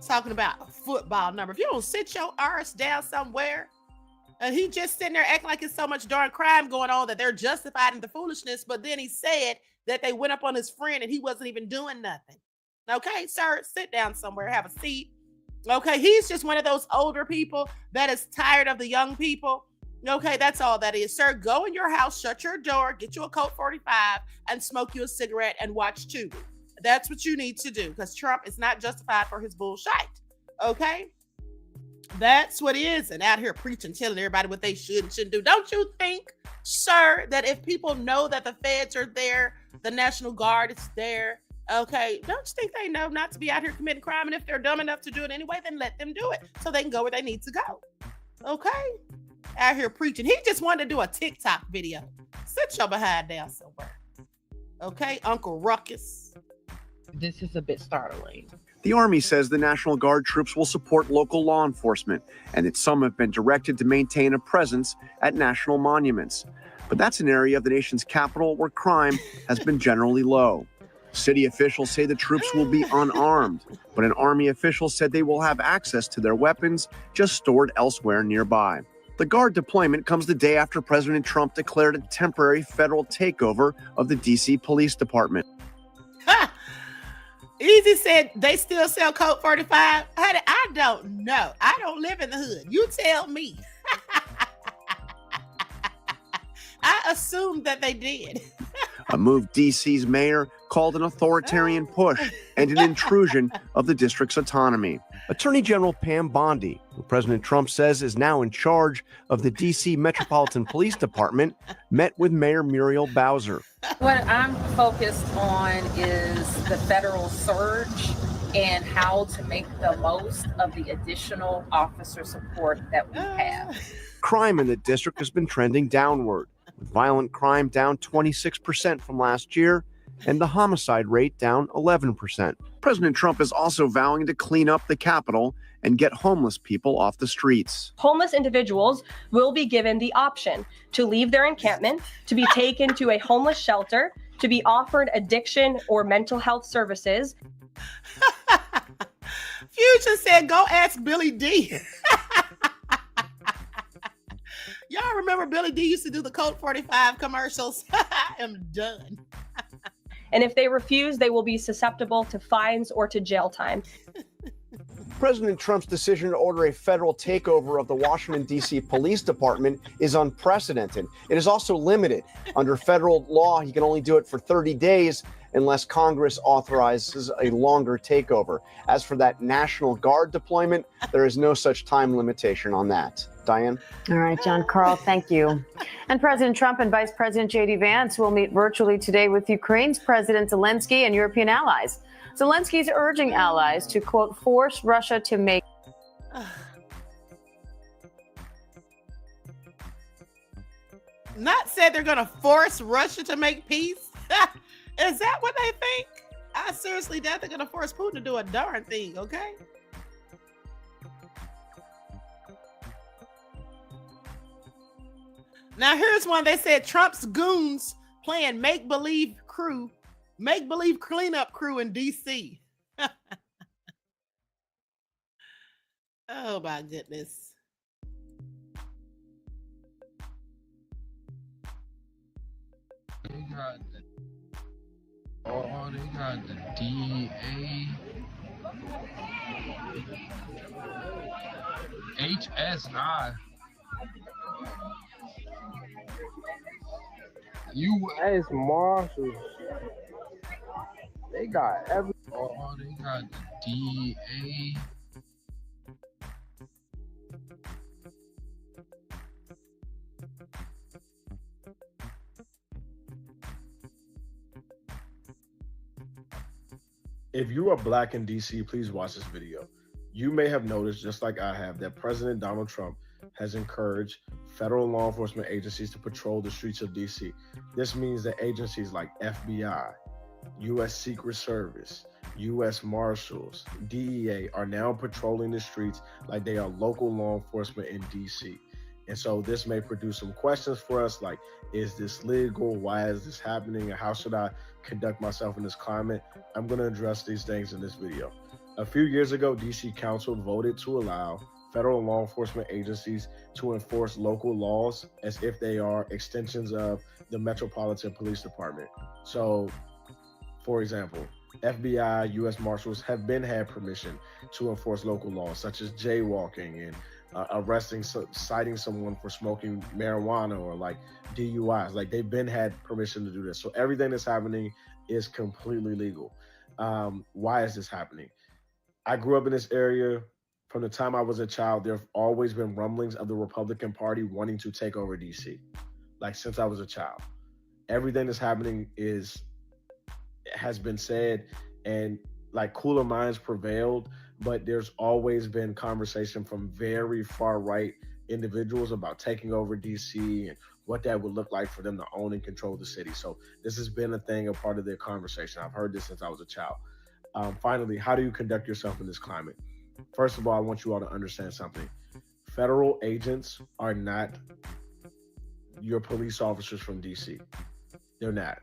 Talking about a football number. If you don't sit your arse down somewhere, and he just sitting there acting like there's so much darn crime going on that they're justified in the foolishness, but then he said that they went up on his friend and he wasn't even doing nothing. Okay, sir, sit down somewhere, have a seat. Okay, he's just one of those older people that is tired of the young people. Okay, that's all that is. Sir, go in your house, shut your door, get you a Colt 45 and smoke you a cigarette and watch Tubi. That's what you need to do because Trump is not justified for his bullshit. Okay? That's what he is. And out here preaching, telling everybody what they should and shouldn't do. Don't you think, sir, that if people know that the feds are there, the National Guard is there, okay, don't you think they know not to be out here committing crime? And if they're dumb enough to do it anyway, then let them do it so they can go where they need to go. Okay? Out here preaching. He just wanted to do a TikTok video. Sit your behind down somewhere. Okay, Uncle Ruckus. This is a bit startling. The Army says the National Guard troops will support local law enforcement and that some have been directed to maintain a presence at national monuments. But that's an area of the nation's capital where crime has been generally low. City officials say the troops will be unarmed, but an Army official said they will have access to their weapons just stored elsewhere nearby. The Guard deployment comes the day after President Trump declared a temporary federal takeover of the D.C. Police Department. Easy said they still sell Colt 45. Honey, I don't know. I don't live in the hood. You tell me. I assumed that they did. A move D.C.'s mayor called an authoritarian push and an intrusion of the district's autonomy. Attorney General Pam Bondi, who President Trump says is now in charge of the D.C. Metropolitan Police Department, met with Mayor Muriel Bowser. What I'm focused on is the federal surge and how to make the most of the additional officer support that we have. Crime in the district has been trending downward, with violent crime down 26% from last year and the homicide rate down 11%. President Trump is also vowing to clean up the Capitol and get homeless people off the streets. Homeless individuals will be given the option to leave their encampment, to be taken to a homeless shelter, to be offered addiction or mental health services. Future said, go ask Billy D. Y'all remember Billy D used to do the Colt 45 commercials? I am done. And if they refuse, they will be susceptible to fines or to jail time. President Trump's decision to order a federal takeover of the Washington, D.C. Police Department is unprecedented. It is also limited. Under federal law, he can only do it for 30 days unless Congress authorizes a longer takeover. As for that National Guard deployment, there is no such time limitation on that. Diane? All right, John Carl, thank you. And President Trump and Vice President J.D. Vance will meet virtually today with Ukraine's President Zelensky and European allies. Zelensky's urging allies to, quote, force Russia to make. Not said they're going to force Russia to make peace. Is that what they think? I seriously doubt they're going to force Putin to do a darn thing, okay? Now here's one. They said Trump's goons playing make-believe cleanup crew in DC. Oh my goodness. They got the DEA, HSI, U.S. Marshals. They got every. Oh, they got the DEA. If you are black in DC, please watch this video. You may have noticed, just like I have, that President Donald Trump has encouraged federal law enforcement agencies to patrol the streets of DC. This means that agencies like FBI, U.S. Secret Service, U.S. Marshals, DEA are now patrolling the streets like they are local law enforcement in DC. And so this may produce some questions for us like, is this legal? Why is this happening? And how should I conduct myself in this climate? I'm going to address these things in this video. A few years ago, DC Council voted to allow federal law enforcement agencies to enforce local laws as if they are extensions of the Metropolitan Police Department. So, for example, FBI, U.S. Marshals have had permission to enforce local laws such as jaywalking and citing someone for smoking marijuana or like DUIs. Like they've had permission to do this. So everything that's happening is completely legal. Why is this happening? I grew up in this area. From the time I was a child, there have always been rumblings of the Republican Party wanting to take over DC. Like since I was a child, everything that's happening has been said, and like cooler minds prevailed, but there's always been conversation from very far right individuals about taking over DC and what that would look like for them to own and control the city. So this has been a thing, a part of their conversation. I've heard this since I was a child. Finally, how do you conduct yourself in this climate? First of all, I want you all to understand something. Federal agents are not your police officers from DC. They're not.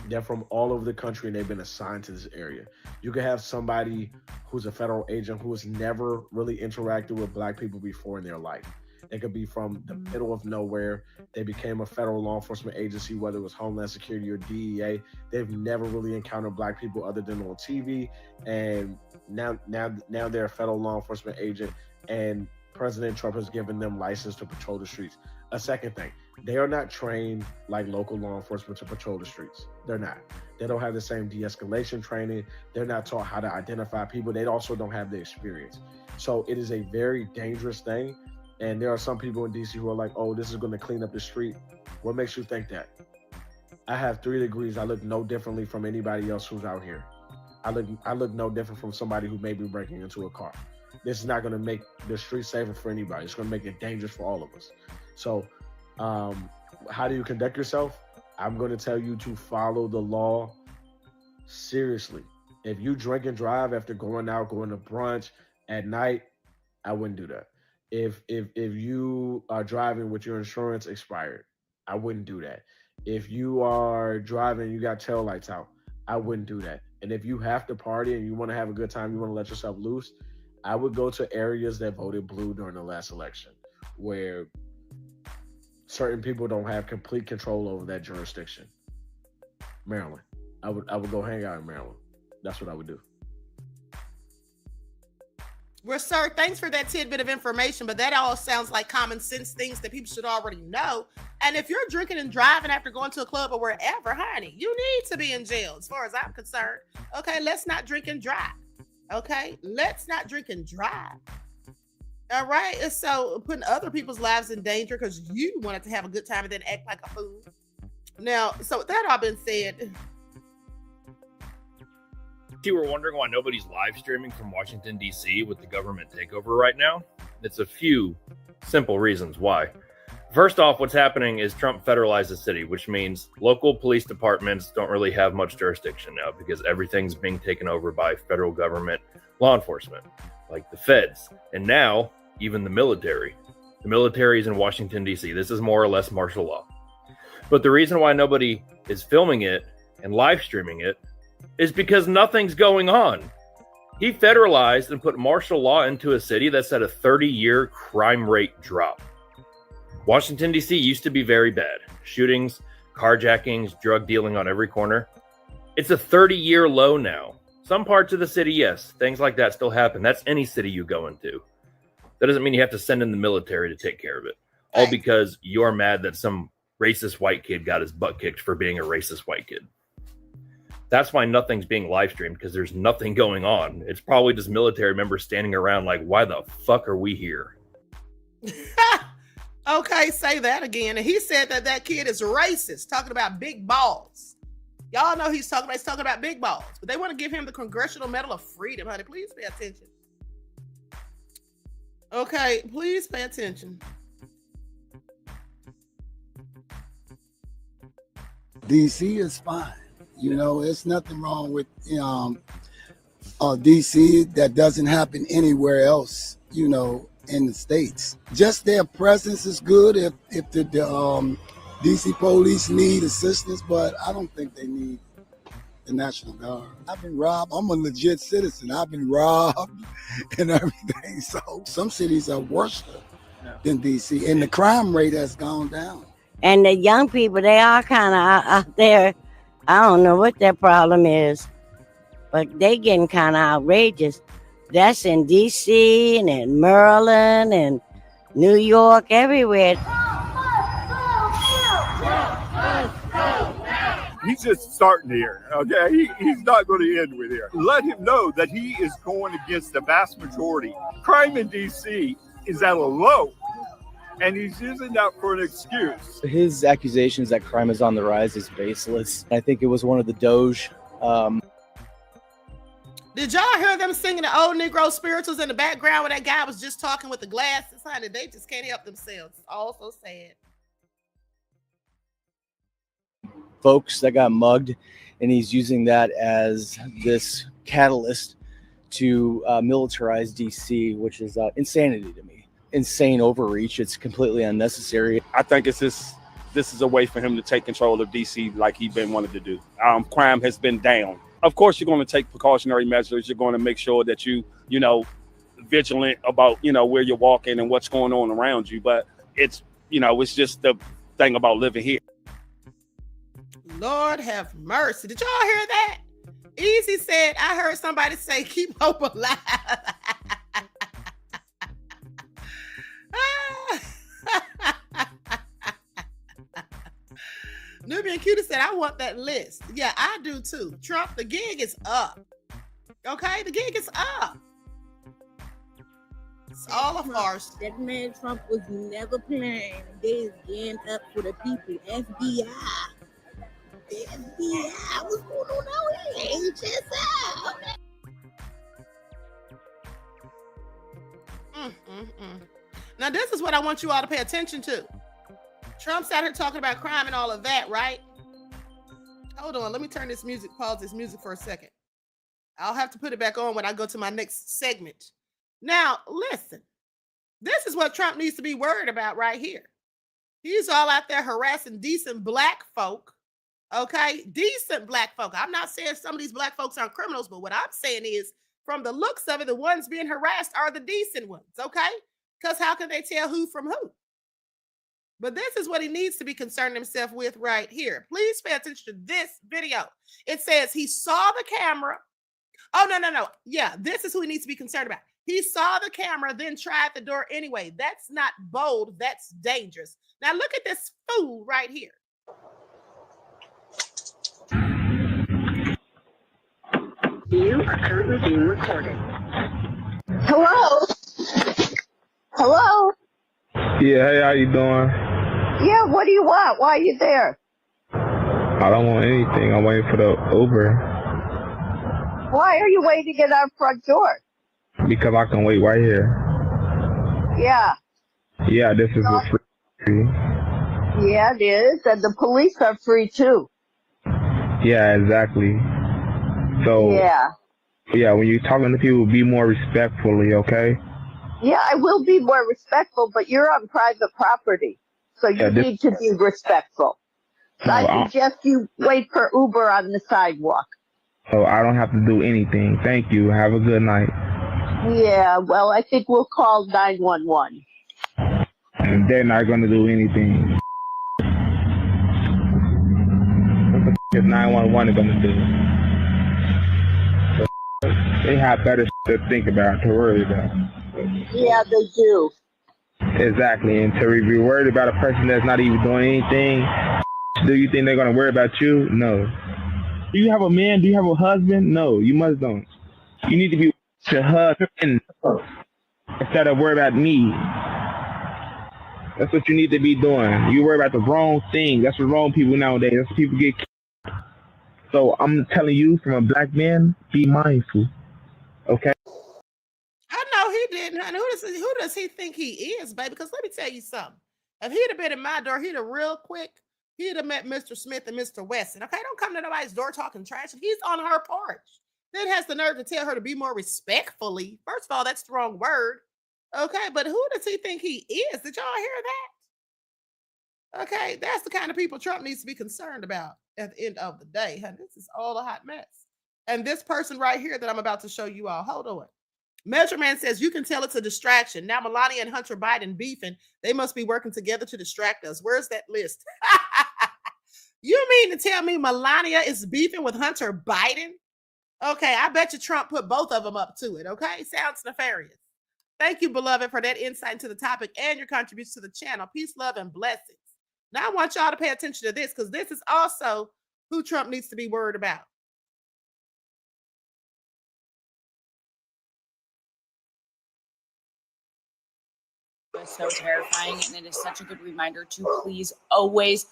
They're from all over the country and they've been assigned to this area. You could have somebody who's a federal agent who has never really interacted with black people before in their life. They could be from the middle of nowhere. They became a federal law enforcement agency, whether it was Homeland Security or DEA. They've never really encountered black people other than on TV. And now they're a federal law enforcement agent, and President Trump has given them license to patrol the streets. A second thing, they are not trained like local law enforcement to patrol the streets. They're not. They don't have the same de-escalation training. They're not taught how to identify people. They also don't have the experience. So it is a very dangerous thing. And there are some people in DC who are like, oh, this is going to clean up the street. What makes you think that? I have 3 degrees. I look no differently from anybody else who's out here. I look no different from somebody who may be breaking into a car. This is not going to make the street safer for anybody. It's going to make it dangerous for all of us. So how do you conduct yourself? I'm going to tell you to follow the law seriously. If you drink and drive after going to brunch at night, I wouldn't do that. If you are driving with your insurance expired, I wouldn't do that. If you are driving, you got tail lights out, I wouldn't do that. And if you have to party and you want to have a good time, you want to let yourself loose, I would go to areas that voted blue during the last election, where certain people don't have complete control over that jurisdiction. Maryland. I would go hang out in Maryland. That's what I would do. Well, sir, thanks for that tidbit of information, but that all sounds like common sense things that people should already know. And if you're drinking and driving after going to a club or wherever, honey, you need to be in jail as far as I'm concerned. Okay, let's not drink and drive. Okay, let's not drink and drive. All right. And so putting other people's lives in danger because you wanted to have a good time and then act like a fool. Now, so with that all been said, If you were wondering why nobody's live streaming from Washington, D.C. with the government takeover right now, it's a few simple reasons why. First off, what's happening is Trump federalized the city, which means local police departments don't really have much jurisdiction now because everything's being taken over by federal government law enforcement, like the feds. And now, even the military. The military is in Washington, D.C. This is more or less martial law. But the reason why nobody is filming it and live streaming it is because nothing's going on. He federalized and put martial law into a city that's at a 30-year crime rate drop. Washington, D.C. used to be very bad. Shootings, carjackings, drug dealing on every corner. It's a 30-year low now. Some parts of the city, yes, things like that still happen. That's any city you go into. That doesn't mean you have to send in the military to take care of it. All because you're mad that some racist white kid got his butt kicked for being a racist white kid. That's why nothing's being live streamed, because there's nothing going on. It's probably just military members standing around like, why the fuck are we here? Okay, say that again. And he said that that kid is racist, talking about big balls. Y'all know he's talking about big balls, but they want to give him the Congressional Medal of Freedom, honey. Please pay attention. Okay, please pay attention. DC is fine. You know, there's nothing wrong with DC that doesn't happen anywhere else, you know, in the States. Just their presence is good if the DC police need assistance, but I don't think they need the National Guard. I've been robbed. I'm a legit citizen. I've been robbed and everything. So some cities are worse than DC, and the crime rate has gone down. And the young people, they are kind of out there. I don't know what their problem is, but they getting kind of outrageous. That's in D.C. and in Maryland and New York, everywhere. He's just starting here, okay? He's not going to end with here. Let him know that he is going against the vast majority. Crime in D.C. is at a low, and he's using that for an excuse. His accusations that crime is on the rise is baseless. I think it was one of the Doge. Did y'all hear them singing the old Negro spirituals in the background when that guy was just talking with the glasses? Honey, they just can't help themselves. It's all so sad. Folks that got mugged, and he's using that as this catalyst to militarize DC, which is insanity to me. Insane overreach. It's completely unnecessary. I think this is a way for him to take control of DC like he's been wanting to do. Crime has been down. Of course, you're going to take precautionary measures. You're going to make sure that you know, vigilant about, you know, where you're walking and what's going on around you. But it's, you know, it's just the thing about living here. Lord have mercy. Did y'all hear that? Easy said, I heard somebody say, keep hope alive. Nubian Cutie said, I want that list. Yeah, I do too. Trump, the gig is up. Okay, the gig is up. It's all a farce. That man Trump was never playing. They is getting up for the people. FBI. FBI. What's going on out here? HSL. Now, this is what I want you all to pay attention to. Trump's out here talking about crime and all of that, right? Hold on, let me turn this music, pause this music for a second. I'll have to put it back on when I go to my next segment. Now, listen, this is what Trump needs to be worried about right here. He's all out there harassing decent black folk, okay? Decent black folk. I'm not saying some of these black folks aren't criminals, but what I'm saying is, from the looks of it, the ones being harassed are the decent ones, okay? Because how can they tell who from who? But this is what he needs to be concerned himself with right here. Please pay attention to this video. It says he saw the camera. Oh, no. Yeah, this is who he needs to be concerned about. He saw the camera, then tried the door anyway. That's not bold. That's dangerous. Now look at this fool right here. You are currently being recorded. Hello? Yeah, hey, how you doing? Yeah, what do you want? Why are you there? I don't want anything. I'm waiting for the Uber Why are you waiting at our front door? because I can wait right here. Yeah, Yeah, this is a free. yeah, it is. And the police are free too. Yeah, exactly. So, Yeah. yeah, when you're talking to people, be more respectfully, okay? Yeah, I will be more respectful, but you're on private property. So you Yeah, this, need to be respectful. So I suggest you wait for Uber on the sidewalk. so I don't have to do anything. Thank you. Have a good night. Yeah, well, I think we'll call 911. And they're not going to do anything. What the is 911 going to do? They have better to think about, to worry about. Yeah, they do. Exactly. And to be worried about a person that's not even doing anything, do you think they're going to worry about you? No. Do you have a man? Do you have a husband? No, you must don't. You need to be your husband instead of worry about me. That's what you need to be doing. You worry about the wrong thing. That's what wrong people nowadays. That's what people get killed. So I'm telling you, from a black man, be mindful. Okay? I know he didn't, honey. Who does he think he is, baby? Because let me tell you something. If he'd have been at my door, he'd have real quick, he'd have met Mr. Smith and Mr. Weston. Okay, don't come to nobody's door talking trash. He's on her porch. Then has the nerve to tell her to be more respectfully. First of all, that's the wrong word. Okay, but who does he think he is? Did y'all hear that? Okay, that's the kind of people Trump needs to be concerned about at the end of the day. Honey, this is all a hot mess. And this person right here that I'm about to show you all, hold on. Measurement says you can tell it's a distraction. Now Melania and Hunter Biden beefing. They must be working together to distract us. Where's that list? You mean to tell me Melania is beefing with Hunter Biden? Okay, I bet you Trump put both of them up to it. Okay, sounds nefarious. Thank you, beloved, for that insight into the topic and your contribution to the channel. Peace, love, and blessings. Now I want y'all to pay attention to this because this is also who Trump needs to be worried about. It's so terrifying, and it is such a good reminder to please always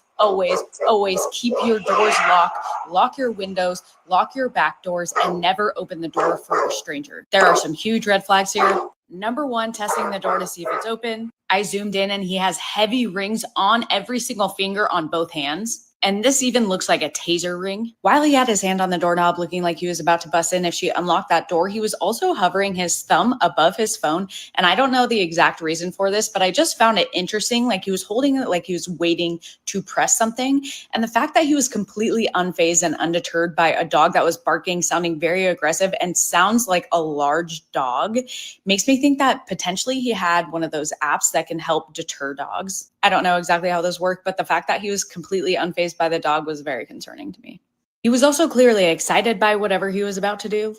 keep your doors locked, lock your windows, lock your back doors, and never open the door for a stranger. There are some huge red flags here. Number one, testing the door to see if it's open. I zoomed in and he has heavy rings on every single finger on both hands. And this even looks like a taser ring. While he had his hand on the doorknob looking like he was about to bust in if she unlocked that door, he was also hovering his thumb above his phone. And I don't know the exact reason for this, but I just found it interesting. Like he was holding it like he was waiting to press something. And the fact that he was completely unfazed and undeterred by a dog that was barking, sounding very aggressive and sounds like a large dog makes me think that potentially he had one of those apps that can help deter dogs. I don't know exactly how this worked, but the fact that he was completely unfazed by the dog was very concerning to me. He was also clearly excited by whatever he was about to do.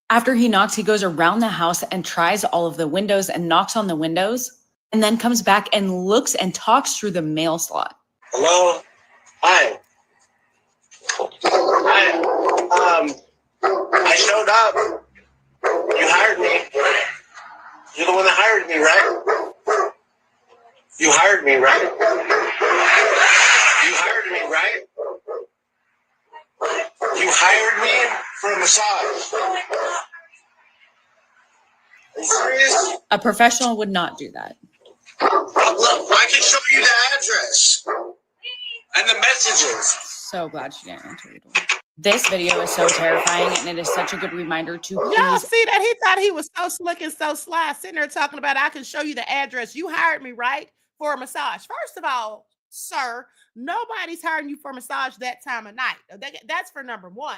After he knocks, he goes around the house and tries all of the windows and knocks on the windows, and then comes back and looks and talks through the mail slot. Hello? Hi. Hi. I showed up. You hired me. You're the one that hired me, right? You hired me, right? You hired me, right? You hired me for a massage. Are you serious? A professional would not do that. Look, I can show you the address and the messages. So glad she didn't answer the door. This video is so terrifying, and it is such a good reminder to Y'all please. see that? He thought he was so slick and so sly, sitting there talking about, I can show you the address. You hired me, right? For a massage. First of all, sir, nobody's hiring you for a massage that time of night. That's for number one.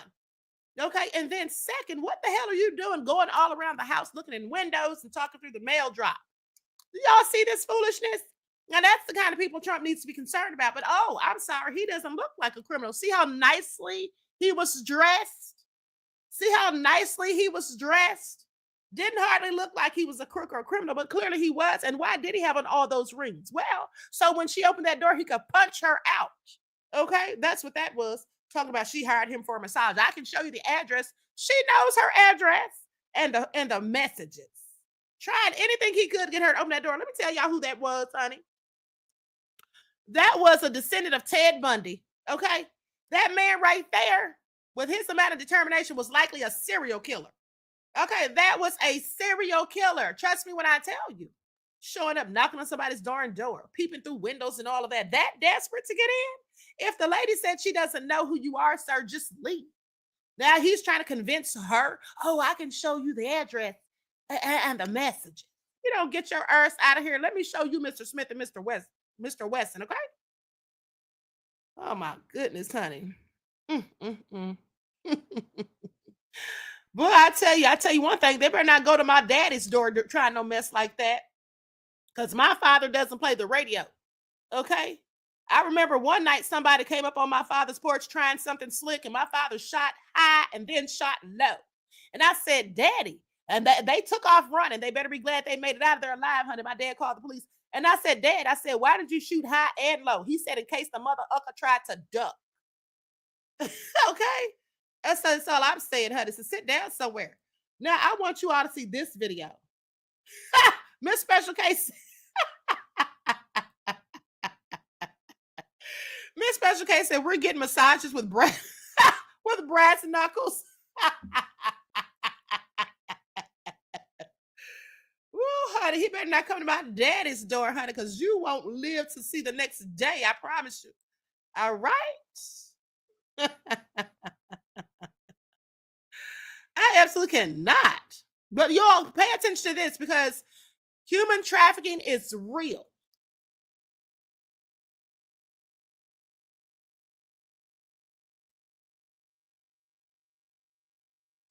Okay. And then second, what the hell are you doing going all around the house looking in windows and talking through the mail drop? Do y'all see this foolishness? Now that's the kind of people Trump needs to be concerned about. But oh, I'm sorry, he doesn't look like a criminal. See how nicely he was dressed? See how nicely he was dressed? Didn't hardly look like he was a crook or a criminal, but clearly he was. And why did he have on all those rings? Well, so when she opened that door, he could punch her out. Okay, that's what that was. Talking about she hired him for a massage. I can show you the address. She knows her address and the messages. Tried anything he could to get her to open that door. Let me tell y'all who that was, honey. That was a descendant of Ted Bundy. Okay. That man right there, with his amount of determination, was likely a serial killer. Okay. That was a serial killer. Trust me when I tell you. Showing up, knocking on somebody's darn door, peeping through windows and all of that. That desperate to get in? If the lady said she doesn't know who you are, sir, just leave. Now he's trying to convince her, oh, I can show you the address and the message. You know, get your ass out of here. Let me show you Mr. Smith and Mr. Weston, okay? Oh my goodness, honey. Boy, I tell you one thing, they better not go to my daddy's door trying no mess like that. Because my father doesn't play the radio. Okay? I remember one night somebody came up on my father's porch trying something slick, and my father shot high and then shot low. And I said, Daddy. And they took off running. They better be glad they made it out of there alive, honey. My dad called the police. And I said, Dad, I said, why did you shoot high and low? He said, in case the mother ucker tried to duck. Okay? That's all I'm saying, honey. So sit down somewhere. Now, I want you all to see this video. Miss Special Case. Miss Special Case said, we're getting massages with brass knuckles. Woo, honey, he better not come to my daddy's door, honey, because you won't live to see the next day. I promise you. All right? I absolutely cannot. But y'all pay attention to this because human trafficking is real.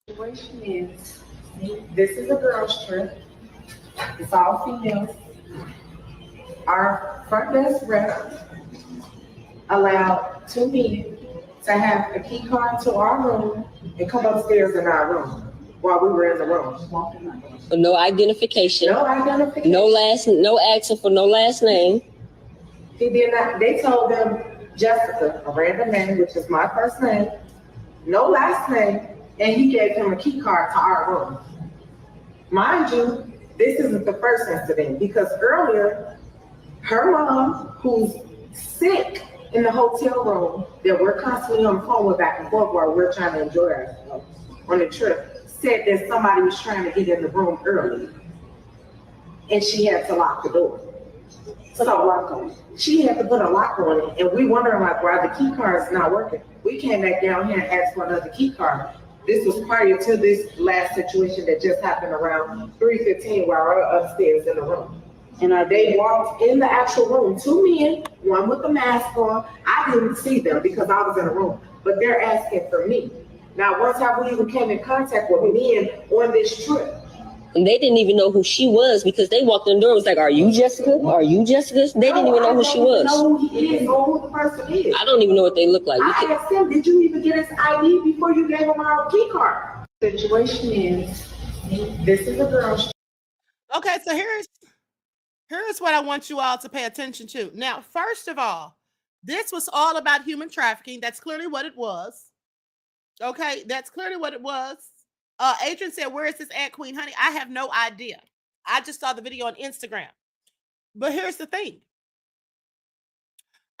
Situation is, this is a girls' trip. It's all females. Our front desk rep allowed 2 men to have a key card to our room and come upstairs in our room while we were in the room. No identification. No identification. No asking for no last name. He did not. They told them Jessica, a random name, which is my first name, no last name, and he gave him a key card to our room. Mind you, this isn't the first incident because earlier, her mom, who's sick in the hotel room that we're constantly on the phone with back and forth while we're trying to enjoy ourselves on the trip, said that somebody was trying to get in the room early and she had to lock the door. So she had to put a lock on it, and we wondering like why the key card is not working. We came back down here and asked for another key card. This was prior to this last situation that just happened around 3:15 while we're upstairs in the room. And they walked in the actual room, 2 men, one with a mask on. I didn't see them because I was in the room, but they're asking for me. Now, one time we even came in contact with men on this trip. And they didn't even know who she was because they walked in the door and was like, are you Jessica? Are you Jessica? They didn't even know who she was. I don't know who he is or who the person is. I don't even know what they look like. I asked him, did you even get his ID before you gave him our key card? Situation is, this is a girl. Okay, so here's what I want you all to pay attention to. Now, first of all, this was all about human trafficking. That's clearly what it was. Okay, that's clearly what it was. Adrian said, where is this ad, Queen? Honey, I have no idea. I just saw the video on Instagram. But here's the thing.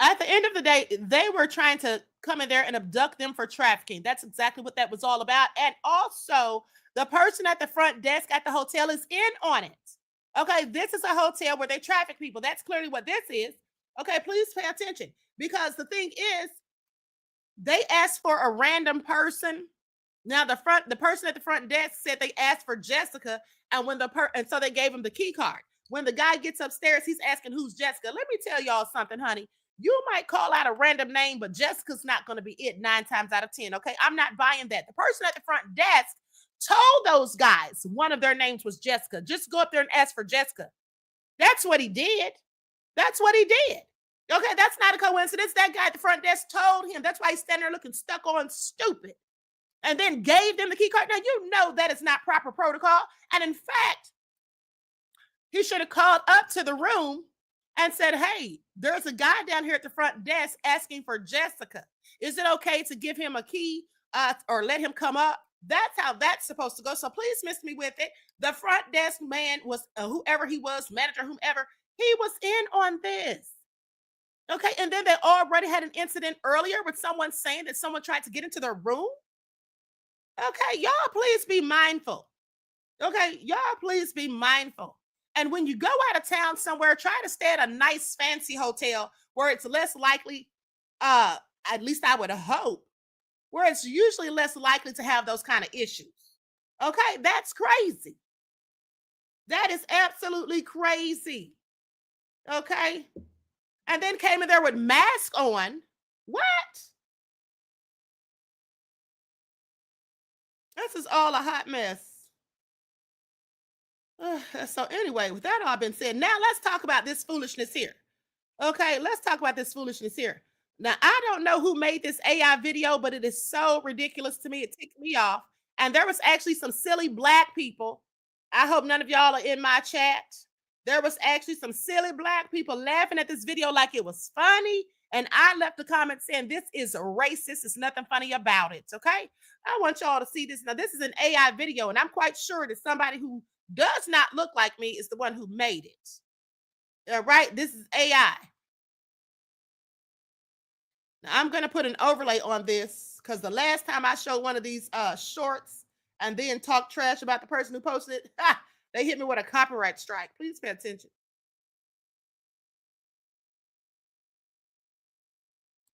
At the end of the day, they were trying to come in there and abduct them for trafficking. That's exactly what that was all about. And also, the person at the front desk at the hotel is in on it. Okay, this is a hotel where they traffic people. That's clearly what this is. Okay, please pay attention. Because the thing is, they asked for a random person. Now, the person at the front desk said they asked for Jessica, and and so they gave him the key card. When the guy gets upstairs, he's asking who's Jessica. Let me tell y'all something, honey. You might call out a random name, but Jessica's not going to be it 9 times out of 10. Okay, I'm not buying that. The person at the front desk told those guys one of their names was Jessica. Just go up there and ask for Jessica. That's what he did. That's what he did. Okay, that's not a coincidence. That guy at the front desk told him. That's why he's standing there looking stuck on stupid. And then gave them the key card. Now, you know that is not proper protocol. And in fact, he should have called up to the room and said, hey, there's a guy down here at the front desk asking for Jessica. Is it okay to give him a key or let him come up? That's how that's supposed to go. So please miss me with it. The front desk man was whoever he was, manager, whomever, he was in on this. Okay, and then they already had an incident earlier with someone saying that someone tried to get into their room. Okay, y'all please be mindful. Okay, y'all please be mindful. And when you go out of town somewhere, try to stay at a nice fancy hotel where it's less likely, at least I would hope, where it's usually less likely to have those kind of issues. Okay, that's crazy. That is absolutely crazy. Okay. And then came in there with mask on. What? This is all a hot mess. So anyway, with that all been said, now let's talk about this foolishness here. Okay, let's talk about this foolishness here. Now, I don't know who made this AI video, but it is so ridiculous to me. It ticked me off. And there was actually some silly black people. I hope none of y'all are in my chat. There was actually some silly black people laughing at this video like it was funny. And I left a comment saying, this is racist. There's nothing funny about it. Okay. I want y'all to see this. Now, this is an AI video, and I'm quite sure that somebody who does not look like me is the one who made it. All right. This is AI. Now, I'm going to put an overlay on this because the last time I showed one of these shorts and then talk trash about the person who posted it, they hit me with a copyright strike. Please pay attention.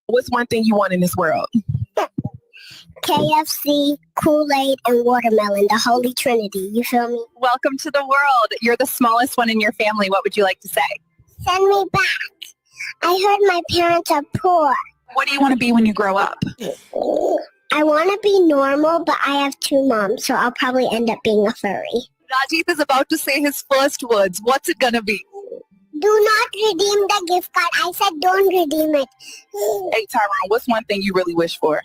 What's one thing you want in this world? KFC, Kool-Aid, and watermelon, the Holy Trinity. You feel me? Welcome to the world. You're the smallest one in your family. What would you like to say? Send me back. I heard my parents are poor. What do you want to be when you grow up? I want to be normal, but I have two moms, so I'll probably end up being a furry. Rajiv is about to say his first words. What's it gonna be? Do not redeem the gift card. I said don't redeem it. Hey, Tyrone, what's one thing you really wish for?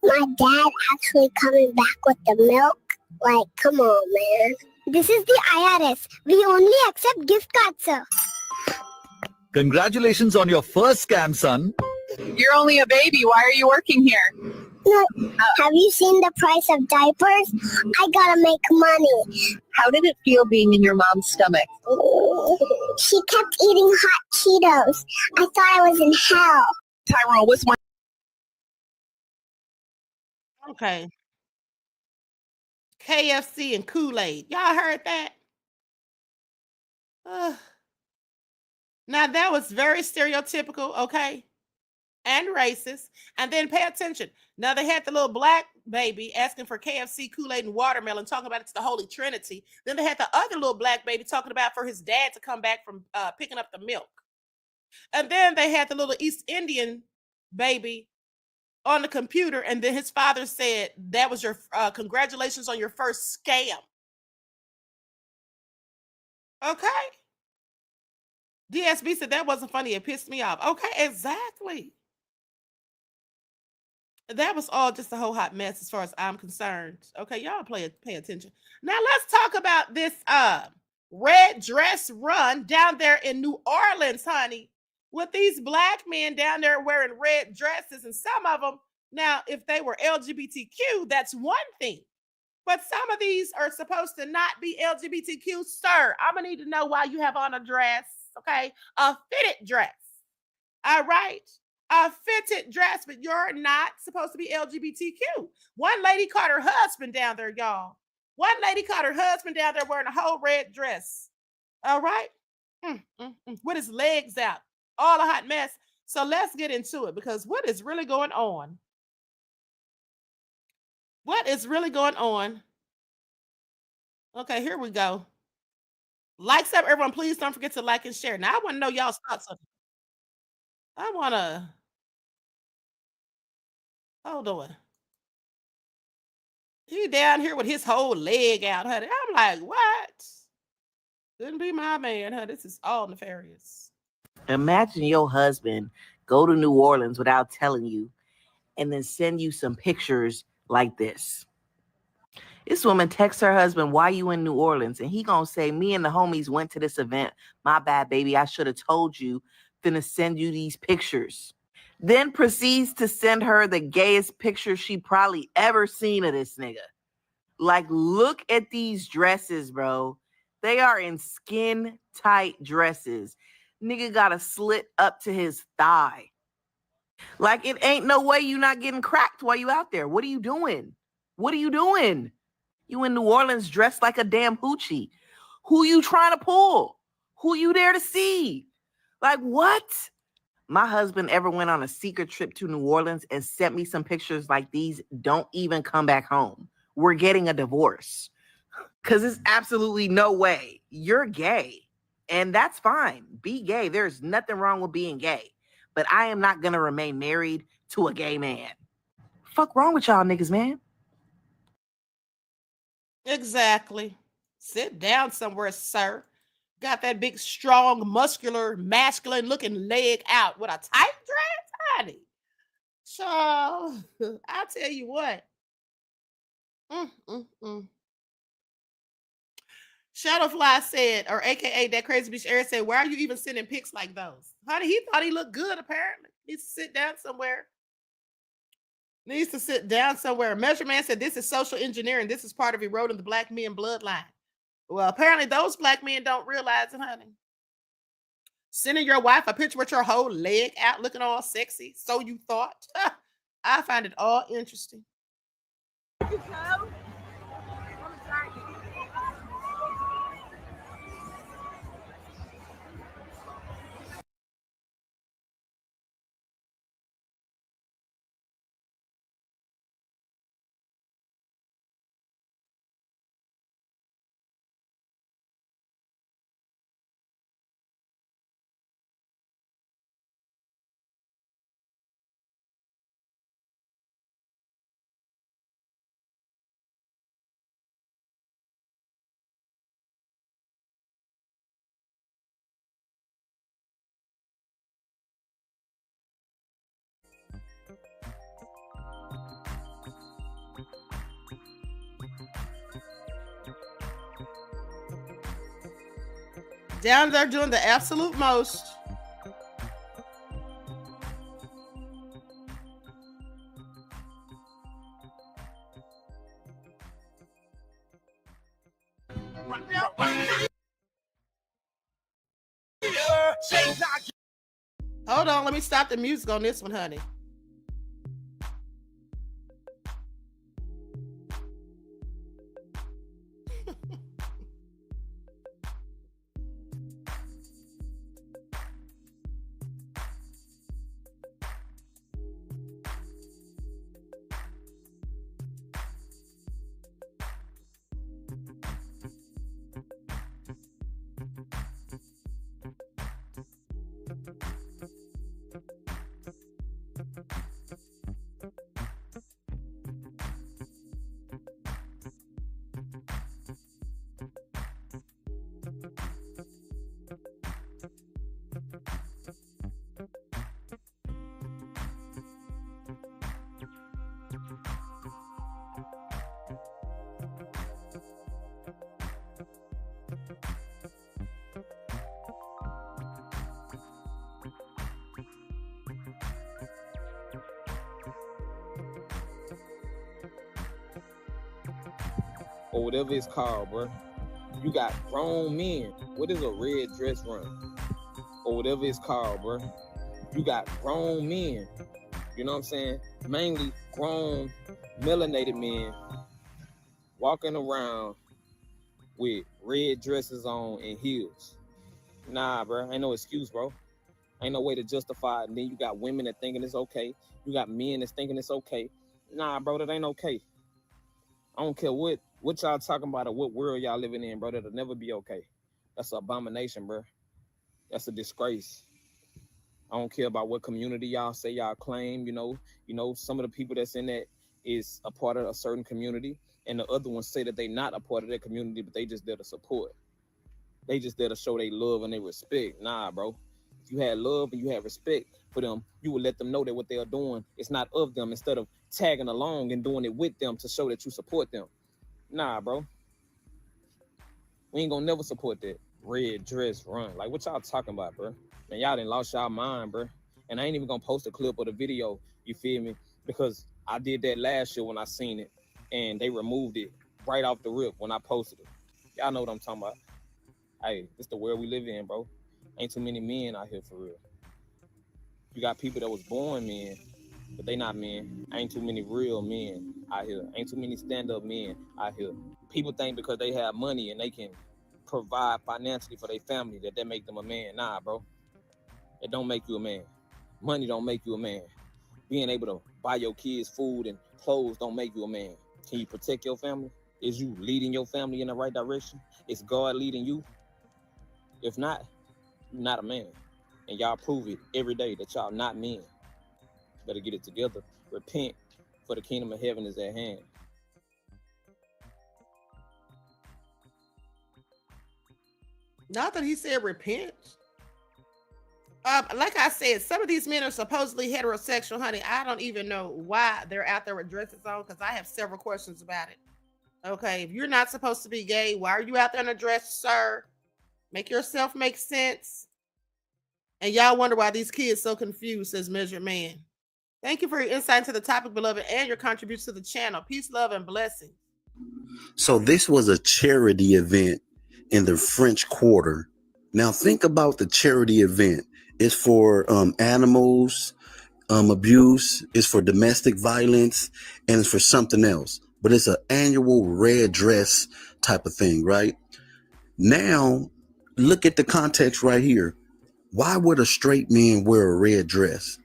My dad actually coming back with the milk. Like, come on, man. This is the IRS. We only accept gift cards, sir. Congratulations on your first scam, son. You're only a baby. Why are you working here? No, have you seen the price of diapers? I gotta make money. How did it feel being in your mom's stomach? She kept eating hot Cheetos. I thought I was in hell. Tyrone, what's one? Okay. KFC and Kool-Aid. Y'all heard that? Now that was very stereotypical, okay? And racist. And then pay attention. Now they had the little black baby asking for KFC, Kool-Aid, and watermelon, talking about it's the Holy Trinity. Then they had the other little black baby talking about for his dad to come back from picking up the milk. And then they had the little East Indian baby on the computer, and then his father said, that was your congratulations on your first scam. Okay. DSB said that wasn't funny. It pissed me off. Okay, exactly. That was all just a whole hot mess as far as I'm concerned. Okay, y'all pay attention. Now let's talk about this red dress run down there in New Orleans, honey, with these black men down there wearing red dresses, and some of them, now if they were LGBTQ, that's one thing. But some of these are supposed to not be LGBTQ, sir. I'm gonna need to know why you have on a dress, okay? A fitted dress. All right. A fitted dress, but you're not supposed to be LGBTQ. One lady caught her husband down there, y'all. One lady caught her husband down there wearing a whole red dress. All right. With his legs out. All a hot mess. So let's get into it, because what is really going on? What is really going on? Okay, here we go. Likes up, everyone. Please don't forget to like and share. Now, I want to know y'all's thoughts on it. I want to... Hold on. He down here with his whole leg out, honey. I'm like, what? Couldn't be my man, huh? This is all nefarious. Imagine your husband go to New Orleans without telling you and then send you some pictures like this. This woman texts her husband, why you in New Orleans? And he gonna say, me and the homies went to this event. My bad, baby. I should have told you. Finna send you these pictures. Then proceeds to send her the gayest picture she probably ever seen of this nigga. Like, look at these dresses, bro. They are in skin tight dresses. Nigga got a slit up to his thigh. Like, it ain't no way you not getting cracked while you out there. What are you doing? What are you doing? You in New Orleans dressed like a damn hoochie. Who you trying to pull? Who you there to see? Like, what? My husband ever went on a secret trip to New Orleans and sent me some pictures like these. Don't even come back home. We're getting a divorce. Because there's absolutely no way. You're gay. And that's fine. Be gay. There's nothing wrong with being gay. But I am not going to remain married to a gay man. Fuck wrong with y'all niggas, man? Exactly. Sit down somewhere, sir. Got that big, strong, muscular, masculine looking leg out with a tight dress, honey. So, I'll tell you what. Shadowfly said, or AKA that crazy bitch Eric said, why are you even sending pics like those? Honey, he thought he looked good, apparently. Needs to sit down somewhere. Measure Man said, this is social engineering. This is part of eroding the black men bloodline. Well, apparently those black men don't realize it, honey. Sending your wife a picture with your whole leg out looking all sexy. So you thought. I find it all interesting. Down there doing the absolute most. Hold on, let me stop the music on this one, honey. Or whatever it's called, bro. You got grown men. What is a red dress run? Or whatever it's called, bro. You got grown men. You know what I'm saying? Mainly grown, melanated men walking around with red dresses on and heels. Nah, bro. Ain't no excuse, bro. Ain't no way to justify it. And then you got women that thinking it's okay. You got men that's thinking it's okay. Nah, bro, that ain't okay. I don't care what y'all talking about or what world y'all living in, bro. That'll never be okay. That's an abomination, bro. That's a disgrace. I don't care about what community y'all say y'all claim. You know, some of the people that's in that is a part of a certain community, and the other ones say that they not a part of that community, but they just there to support. They just there to show they love and they respect. Nah, bro. If you had love and you had respect for them, you would let them know that what they are doing is not of them, instead of tagging along and doing it with them to show that you support them. Nah, bro. We ain't gonna never support that red dress run. Like, what y'all talking about, bro? Man, y'all done lost y'all mind, bro. And I ain't even gonna post a clip of the video, you feel me? Because I did that last year when I seen it, and they removed it right off the rip when I posted it. Y'all know what I'm talking about. Hey, it's the world we live in, bro. Ain't too many men out here for real. You got people that was born men, but they not men. Ain't too many real men out here. Ain't too many stand-up men out here. People think because they have money and they can provide financially for their family that make them a man. Nah, bro. It don't make you a man. Money don't make you a man. Being able to buy your kids food and clothes don't make you a man. Can you protect your family? Is you leading your family in the right direction? Is God leading you? If not, you're not a man. And y'all prove it every day that y'all not men. Better get it together. Repent, for the kingdom of heaven is at hand. Not that he said repent. Like I said, some of these men are supposedly heterosexual, honey. I don't even know why they're out there with dresses on, because I have several questions about it. Okay, if you're not supposed to be gay, why are you out there in a dress, sir? Make yourself make sense. And y'all wonder why these kids so confused, says Measured Man. Thank you for your insight into the topic, beloved, and your contribution to the channel. Peace, love, and blessings. So this was a charity event in the French Quarter. Now think about the charity event. It's for animals abuse, it's for domestic violence, and it's for something else. But it's an annual red dress type of thing, right? Now, look at the context right here. Why would a straight man wear a red dress?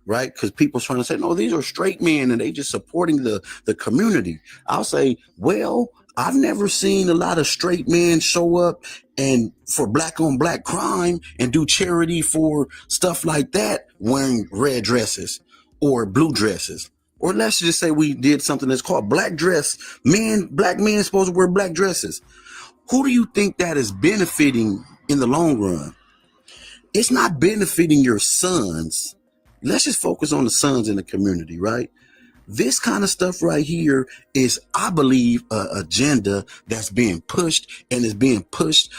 Right? Because people's trying to say, no, these are straight men and they just supporting the community. I'll say, well, I've never seen a lot of straight men show up and for black on black crime and do charity for stuff like that wearing red dresses or blue dresses. Or let's just say we did something that's called black dress. Black men supposed to wear black dresses. Who do you think that is benefiting in the long run? It's not benefiting your sons. Let's just focus on the sons in the community, right? This kind of stuff right here is, I believe, an agenda that's being pushed, and is being pushed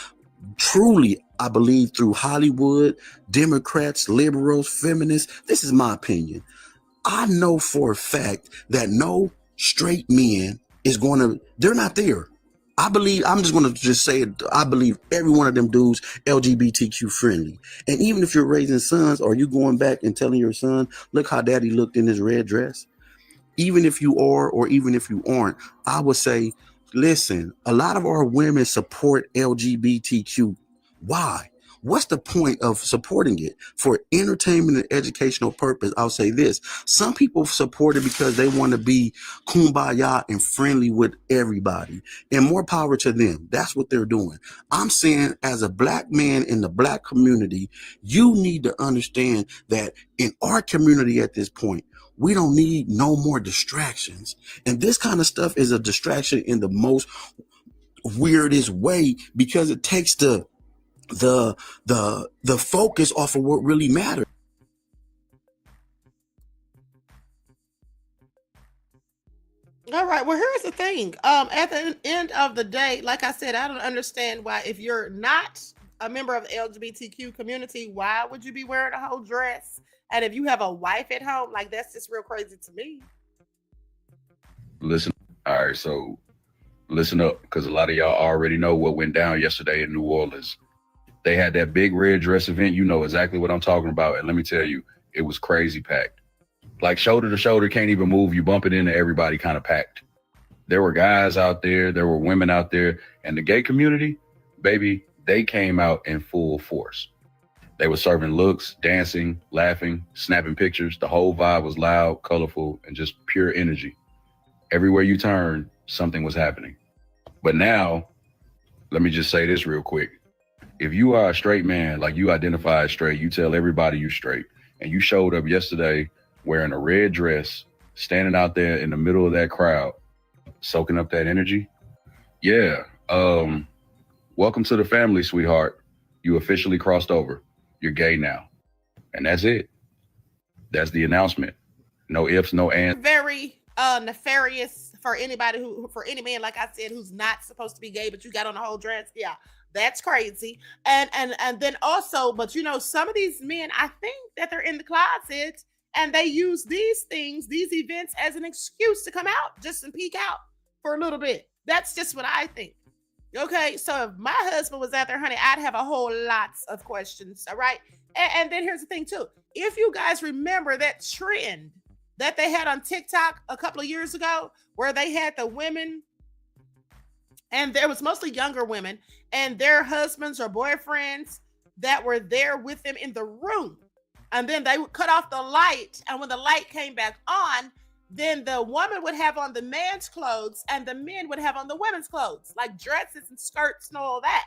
truly, I believe, through Hollywood, Democrats, liberals, feminists. This is my opinion. I know for a fact that no straight men is going to, they're not there. I believe, I'm just going to just say it, I believe every one of them dudes LGBTQ friendly. And even if you're raising sons, or you going back and telling your son, look how daddy looked in his red dress. Even if you are, or even if you aren't, I would say, listen, a lot of our women support LGBTQ. Why? What's the point of supporting it? For entertainment and educational purpose, I'll say this. Some people support it because they want to be kumbaya and friendly with everybody. And more power to them. That's what they're doing. I'm saying, as a black man in the black community, you need to understand that in our community at this point, we don't need no more distractions. And this kind of stuff is a distraction in the most weirdest way, because it takes the focus off of what really matters. All right. Well, here's the thing. At the end of the day, like I said, I don't understand why, if you're not a member of the LGBTQ community, why would you be wearing a whole dress? And if you have a wife at home, like, that's just real crazy to me. Listen. All right. So listen up, because a lot of y'all already know what went down yesterday in New Orleans. They had that big red dress event. You know exactly what I'm talking about. And let me tell you, it was crazy packed. Like shoulder to shoulder, can't even move. You bump it into everybody, kind of packed. There were guys out there. There were women out there. And the gay community, baby, they came out in full force. They were serving looks, dancing, laughing, snapping pictures. The whole vibe was loud, colorful, and just pure energy. Everywhere you turn, something was happening. But now, let me just say this real quick. If you are a straight man, like you identify as straight, you tell everybody you straight, and you showed up yesterday wearing a red dress, standing out there in the middle of that crowd, soaking up that energy. Yeah. Welcome to the family, sweetheart. You officially crossed over. You're gay now. And that's it. That's the announcement. No ifs, no ands. Very nefarious for anybody for any man, like I said, who's not supposed to be gay, but you got on a whole dress. Yeah. That's crazy. And then also, but you know, some of these men, I think that they're in the closet and they use these things, these events, as an excuse to come out just and peek out for a little bit. That's just what I think. Okay, so if my husband was out there, honey, I'd have a whole lots of questions. All right. And then here's the thing, too. If you guys remember that trend that they had on TikTok a couple of years ago, where they had the women, and there was mostly younger women, and their husbands or boyfriends that were there with them in the room. And then they would cut off the light. And when the light came back on, then the woman would have on the man's clothes and the men would have on the women's clothes, like dresses and skirts and all that.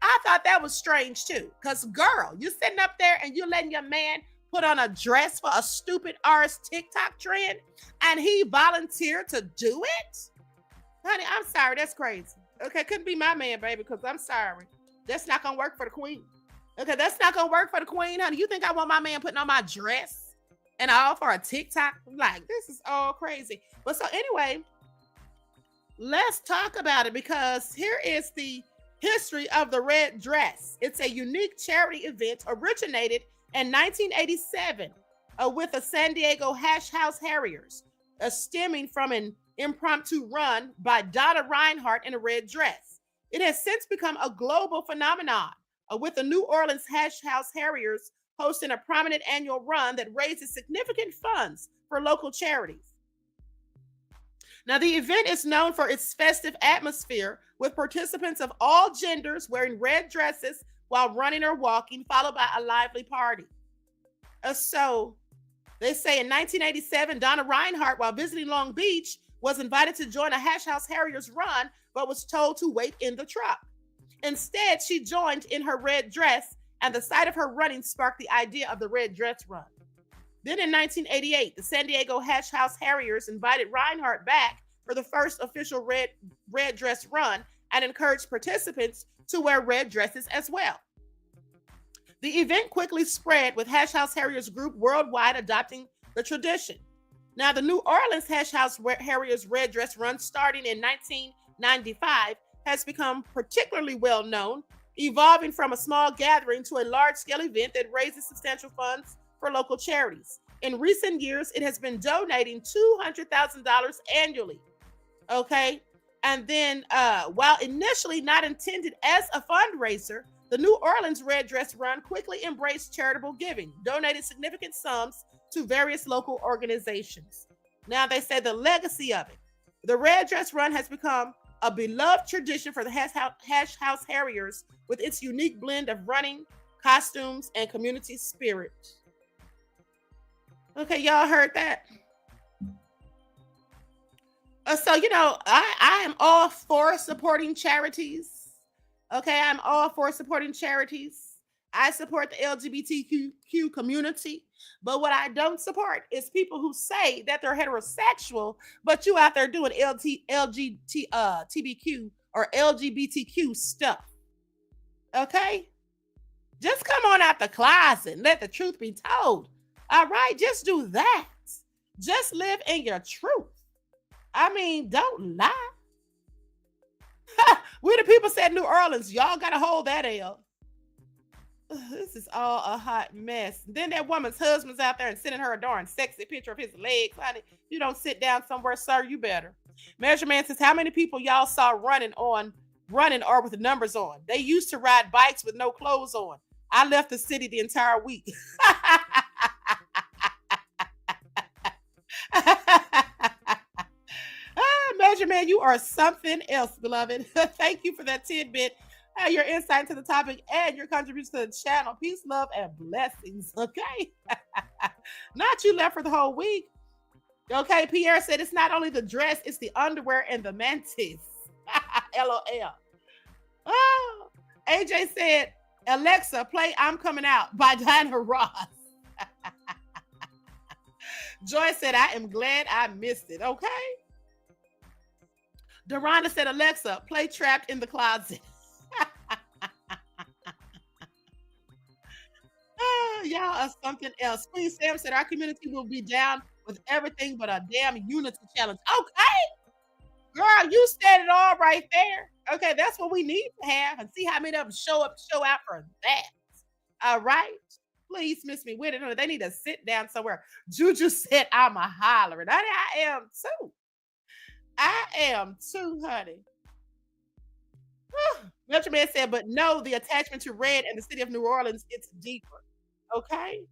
I thought that was strange too. Because, girl, you sitting up there and you letting your man put on a dress for a stupid arse TikTok trend and he volunteered to do it? Honey, I'm sorry. That's crazy. Okay, couldn't be my man, baby, because I'm sorry. That's not going to work for the queen. Okay, that's not going to work for the queen, honey. You think I want my man putting on my dress and all for a TikTok? Like, this is all crazy. But so anyway, let's talk about it, because here is the history of the red dress. It's a unique charity event originated in 1987 with the San Diego Hash House Harriers, stemming from an impromptu run by Donna Reinhardt in a red dress. It has since become a global phenomenon, with the New Orleans Hash House Harriers hosting a prominent annual run that raises significant funds for local charities. Now, the event is known for its festive atmosphere, with participants of all genders wearing red dresses while running or walking, followed by a lively party. So they say in 1987, Donna Reinhardt, while visiting Long Beach, was invited to join a Hash House Harriers run, but was told to wait in the truck. Instead, she joined in her red dress, and the sight of her running sparked the idea of the red dress run. Then in 1988, the San Diego Hash House Harriers invited Reinhardt back for the first official red dress run and encouraged participants to wear red dresses as well. The event quickly spread, with Hash House Harriers group worldwide adopting the tradition. Now, the New Orleans Hash House Harriers red dress run, starting in 1995, has become particularly well known, evolving from a small gathering to a large-scale event that raises substantial funds for local charities. In recent years, it has been donating $200,000 annually. Okay. And then, while initially not intended as a fundraiser, the New Orleans Red Dress Run quickly embraced charitable giving, donating significant sums to various local organizations. Now, they say the legacy of it. The Red Dress Run has become a beloved tradition for the Hash House Harriers, with its unique blend of running, costumes, and community spirit. Okay, y'all heard that? So, you know, I am all for supporting charities. Okay, I'm all for supporting charities. I support the LGBTQ community. But what I don't support is people who say that they're heterosexual, but you out there doing TBQ or LGBTQ stuff. Okay? Just come on out the closet and let the truth be told. All right? Just do that. Just live in your truth. I mean, don't lie. We the people said New Orleans. Y'all got to hold that L. This is all a hot mess. Then that woman's husband's out there and sending her a darn sexy picture of his legs. Honey, you don't sit down somewhere, sir. You better. Measurement says, how many people y'all saw running or with the numbers on? They used to ride bikes with no clothes on. I left the city the entire week. Measurement, you are something else, beloved. Thank you for that tidbit. Your insight into the topic and your contribution to the channel. Peace, love, and blessings. Okay. Not you left for the whole week. Okay. Pierre said it's not only the dress, it's the underwear and the mantis. LOL. Oh, AJ said, Alexa, play I'm Coming Out by Diana Ross. Joy said, I am glad I missed it. Okay. Doranda said, Alexa, play Trapped in the Closet. Y'all are something else. Queen Sam said our community will be down with everything but a damn unity challenge. Okay. Girl, you said it all right there. Okay, that's what we need to have, and see how many of them show out for that. All right. Please miss me with it. They need to sit down somewhere. Juju said I'm a hollering. Honey, I am too. I am too, honey. Metro Man said, but no, the attachment to red and the city of New Orleans, it's deeper. Okay.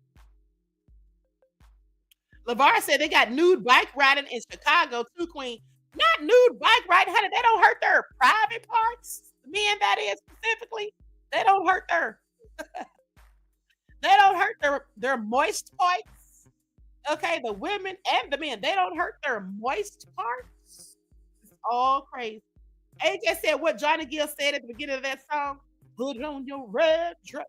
LeVar said they got nude bike riding in Chicago too, Queen. Not nude bike riding, honey. They don't hurt their private parts. The men, that is specifically. They don't hurt their they don't hurt their moist parts. Okay, the women and the men, they don't hurt their moist parts. It's all crazy. AJ said what Johnny Gill said at the beginning of that song. Put on your red dress.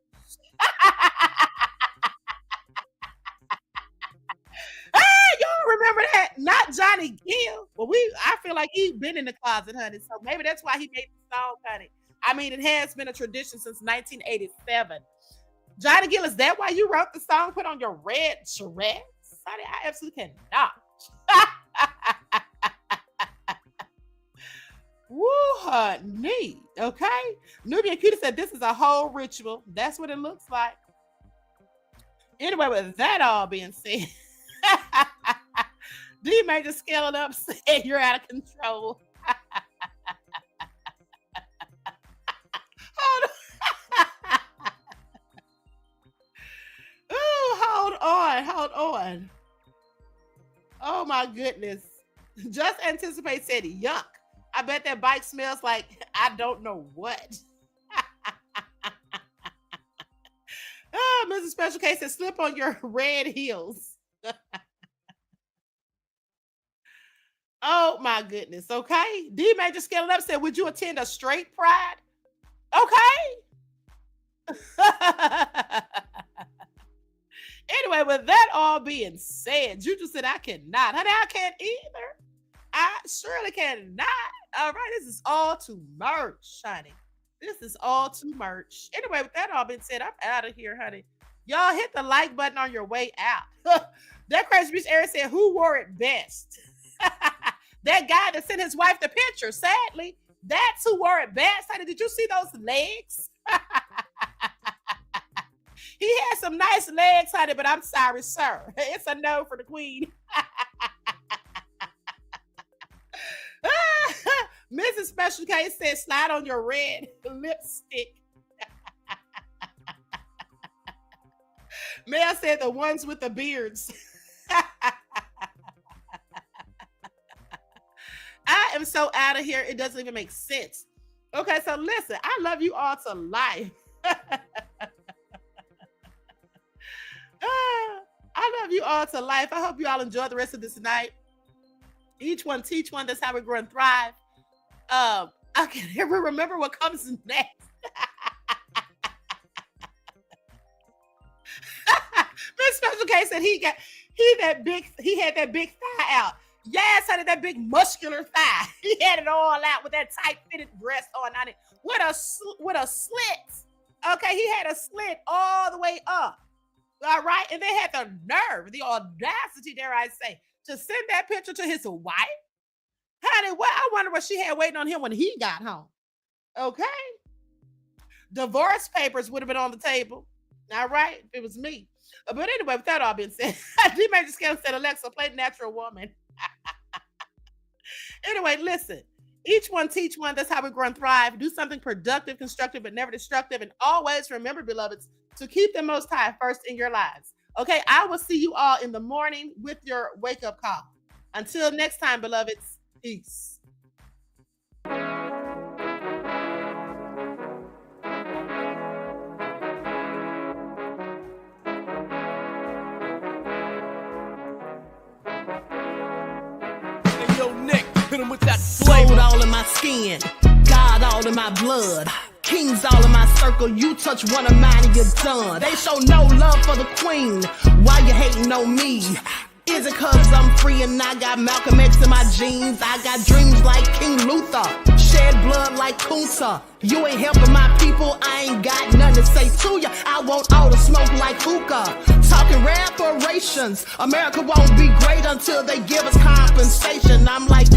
Y'all remember that? Not Johnny Gill. Well, I feel like he's been in the closet, honey. So maybe that's why he made the song, honey. I mean, it has been a tradition since 1987. Johnny Gill, is that why you wrote the song? Put on your red dress? Honey, I absolutely cannot. Woo, honey. Okay. Nubian Cutie said this is a whole ritual. That's what it looks like. Anyway, with that all being said, D Major scaling up said you're out of control. Hold on. Oh my goodness. Just Anticipate said yuck. I bet that bike smells like I don't know what. Mrs. Special K said slip on your red heels. Oh my goodness. Okay. D Major scaling up said, would you attend a straight pride? Okay. Anyway, with that all being said, Juju said, I cannot. Honey, I can't either. I surely cannot. All right, this is all too merch, honey. This is all too merch. Anyway, with that all being said, I'm out of here, honey. Y'all hit the like button on your way out. That Crazy Beach Aaron said, who wore it best? That guy that sent his wife the picture, sadly, that's who wore it best. Honey, did you see those legs? He had some nice legs, honey, but I'm sorry, sir. It's a no for the queen. Mrs. Special K said, slide on your red lipstick. Mel said, the ones with the beards. I am so out of here. It doesn't even make sense. Okay, so listen, I love you all to life. I love you all to life. I hope you all enjoy the rest of this night. Each one teach one. That's how we grow and thrive. I can't even remember what comes next. Miss Special K said he had that big thigh out. Yes, honey, that big muscular thigh. He had it all out with that tight fitted dress on it with a slit. Okay, he had a slit all the way up. All right, and they had the nerve, the audacity, dare I say, to send that picture to his wife. Honey, well, I wonder what she had waiting on him when he got home. Okay, divorce papers would have been on the table. All right, if it was me. But anyway, with that all being said, D Major Scale said, Alexa, play Natural Woman. Anyway, listen. Each one teach one. That's how we grow and thrive. Do something productive, constructive, but never destructive. And always remember, beloveds, to keep the Most High first in your lives. Okay, I will see you all in the morning with your wake-up call. Until next time, beloveds, peace. With that soul all in my skin, God all in my blood, kings all in my circle. You touch one of mine and you're done. They show no love for the queen. Why you hating on me? Is it cause I'm free and I got Malcolm X in my jeans? I got dreams like King Luther, shed blood like Kunta. You ain't helping my people, I ain't got nothing to say to ya. I want all the smoke like hookah. Talking reparations, America won't be great until they give us compensation. I'm like,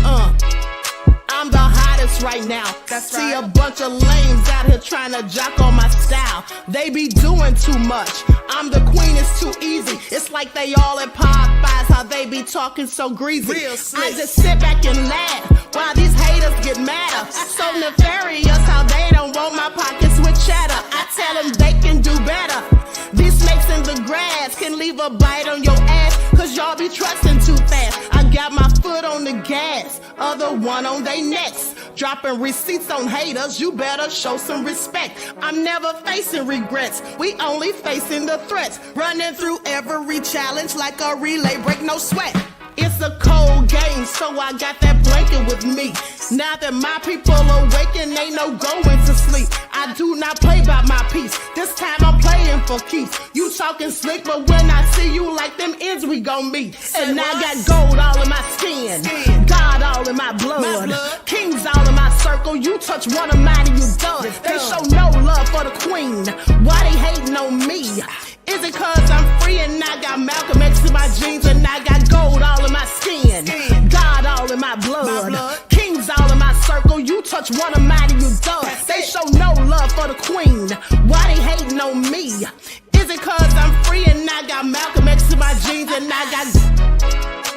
I'm the hottest right now. That's See right. A bunch of lames out here trying to jock on my style. They be doing too much. I'm the queen, it's too easy. It's like they all at Popeyes, how they be talking so greasy. I just sit back and laugh while these haters get madder. So nefarious how they don't want my pockets with cheddar. I tell them they can do better. These snakes in the grass can leave a bite on your ass, cause y'all be trusting too fast. I got my foot on the gas, other one on they necks. Dropping receipts on haters, you better show some respect. I'm never facing regrets, we only facing the threats. Running through every challenge like a relay, break no sweat. It's a cold game, so I got that blanket with me. Now that my people awaken, ain't no going to sleep. I do not play by my piece, this time I'm playing for keeps. You talking slick, but when I see you like them ends, we gon' meet. And I got gold all in my skin, God all in my blood, kings all in my circle. You touch one of mine and you done. They show no love for the queen, why they hating on me? Is it cause I'm free and I got Malcolm X in my jeans and I got gold all in my skin, God all in my blood, kings all in my circle. You touch one of mine and you done. They show no love for the queen, why they hating on me? Is it cause I'm free and I got Malcolm X in my jeans and I got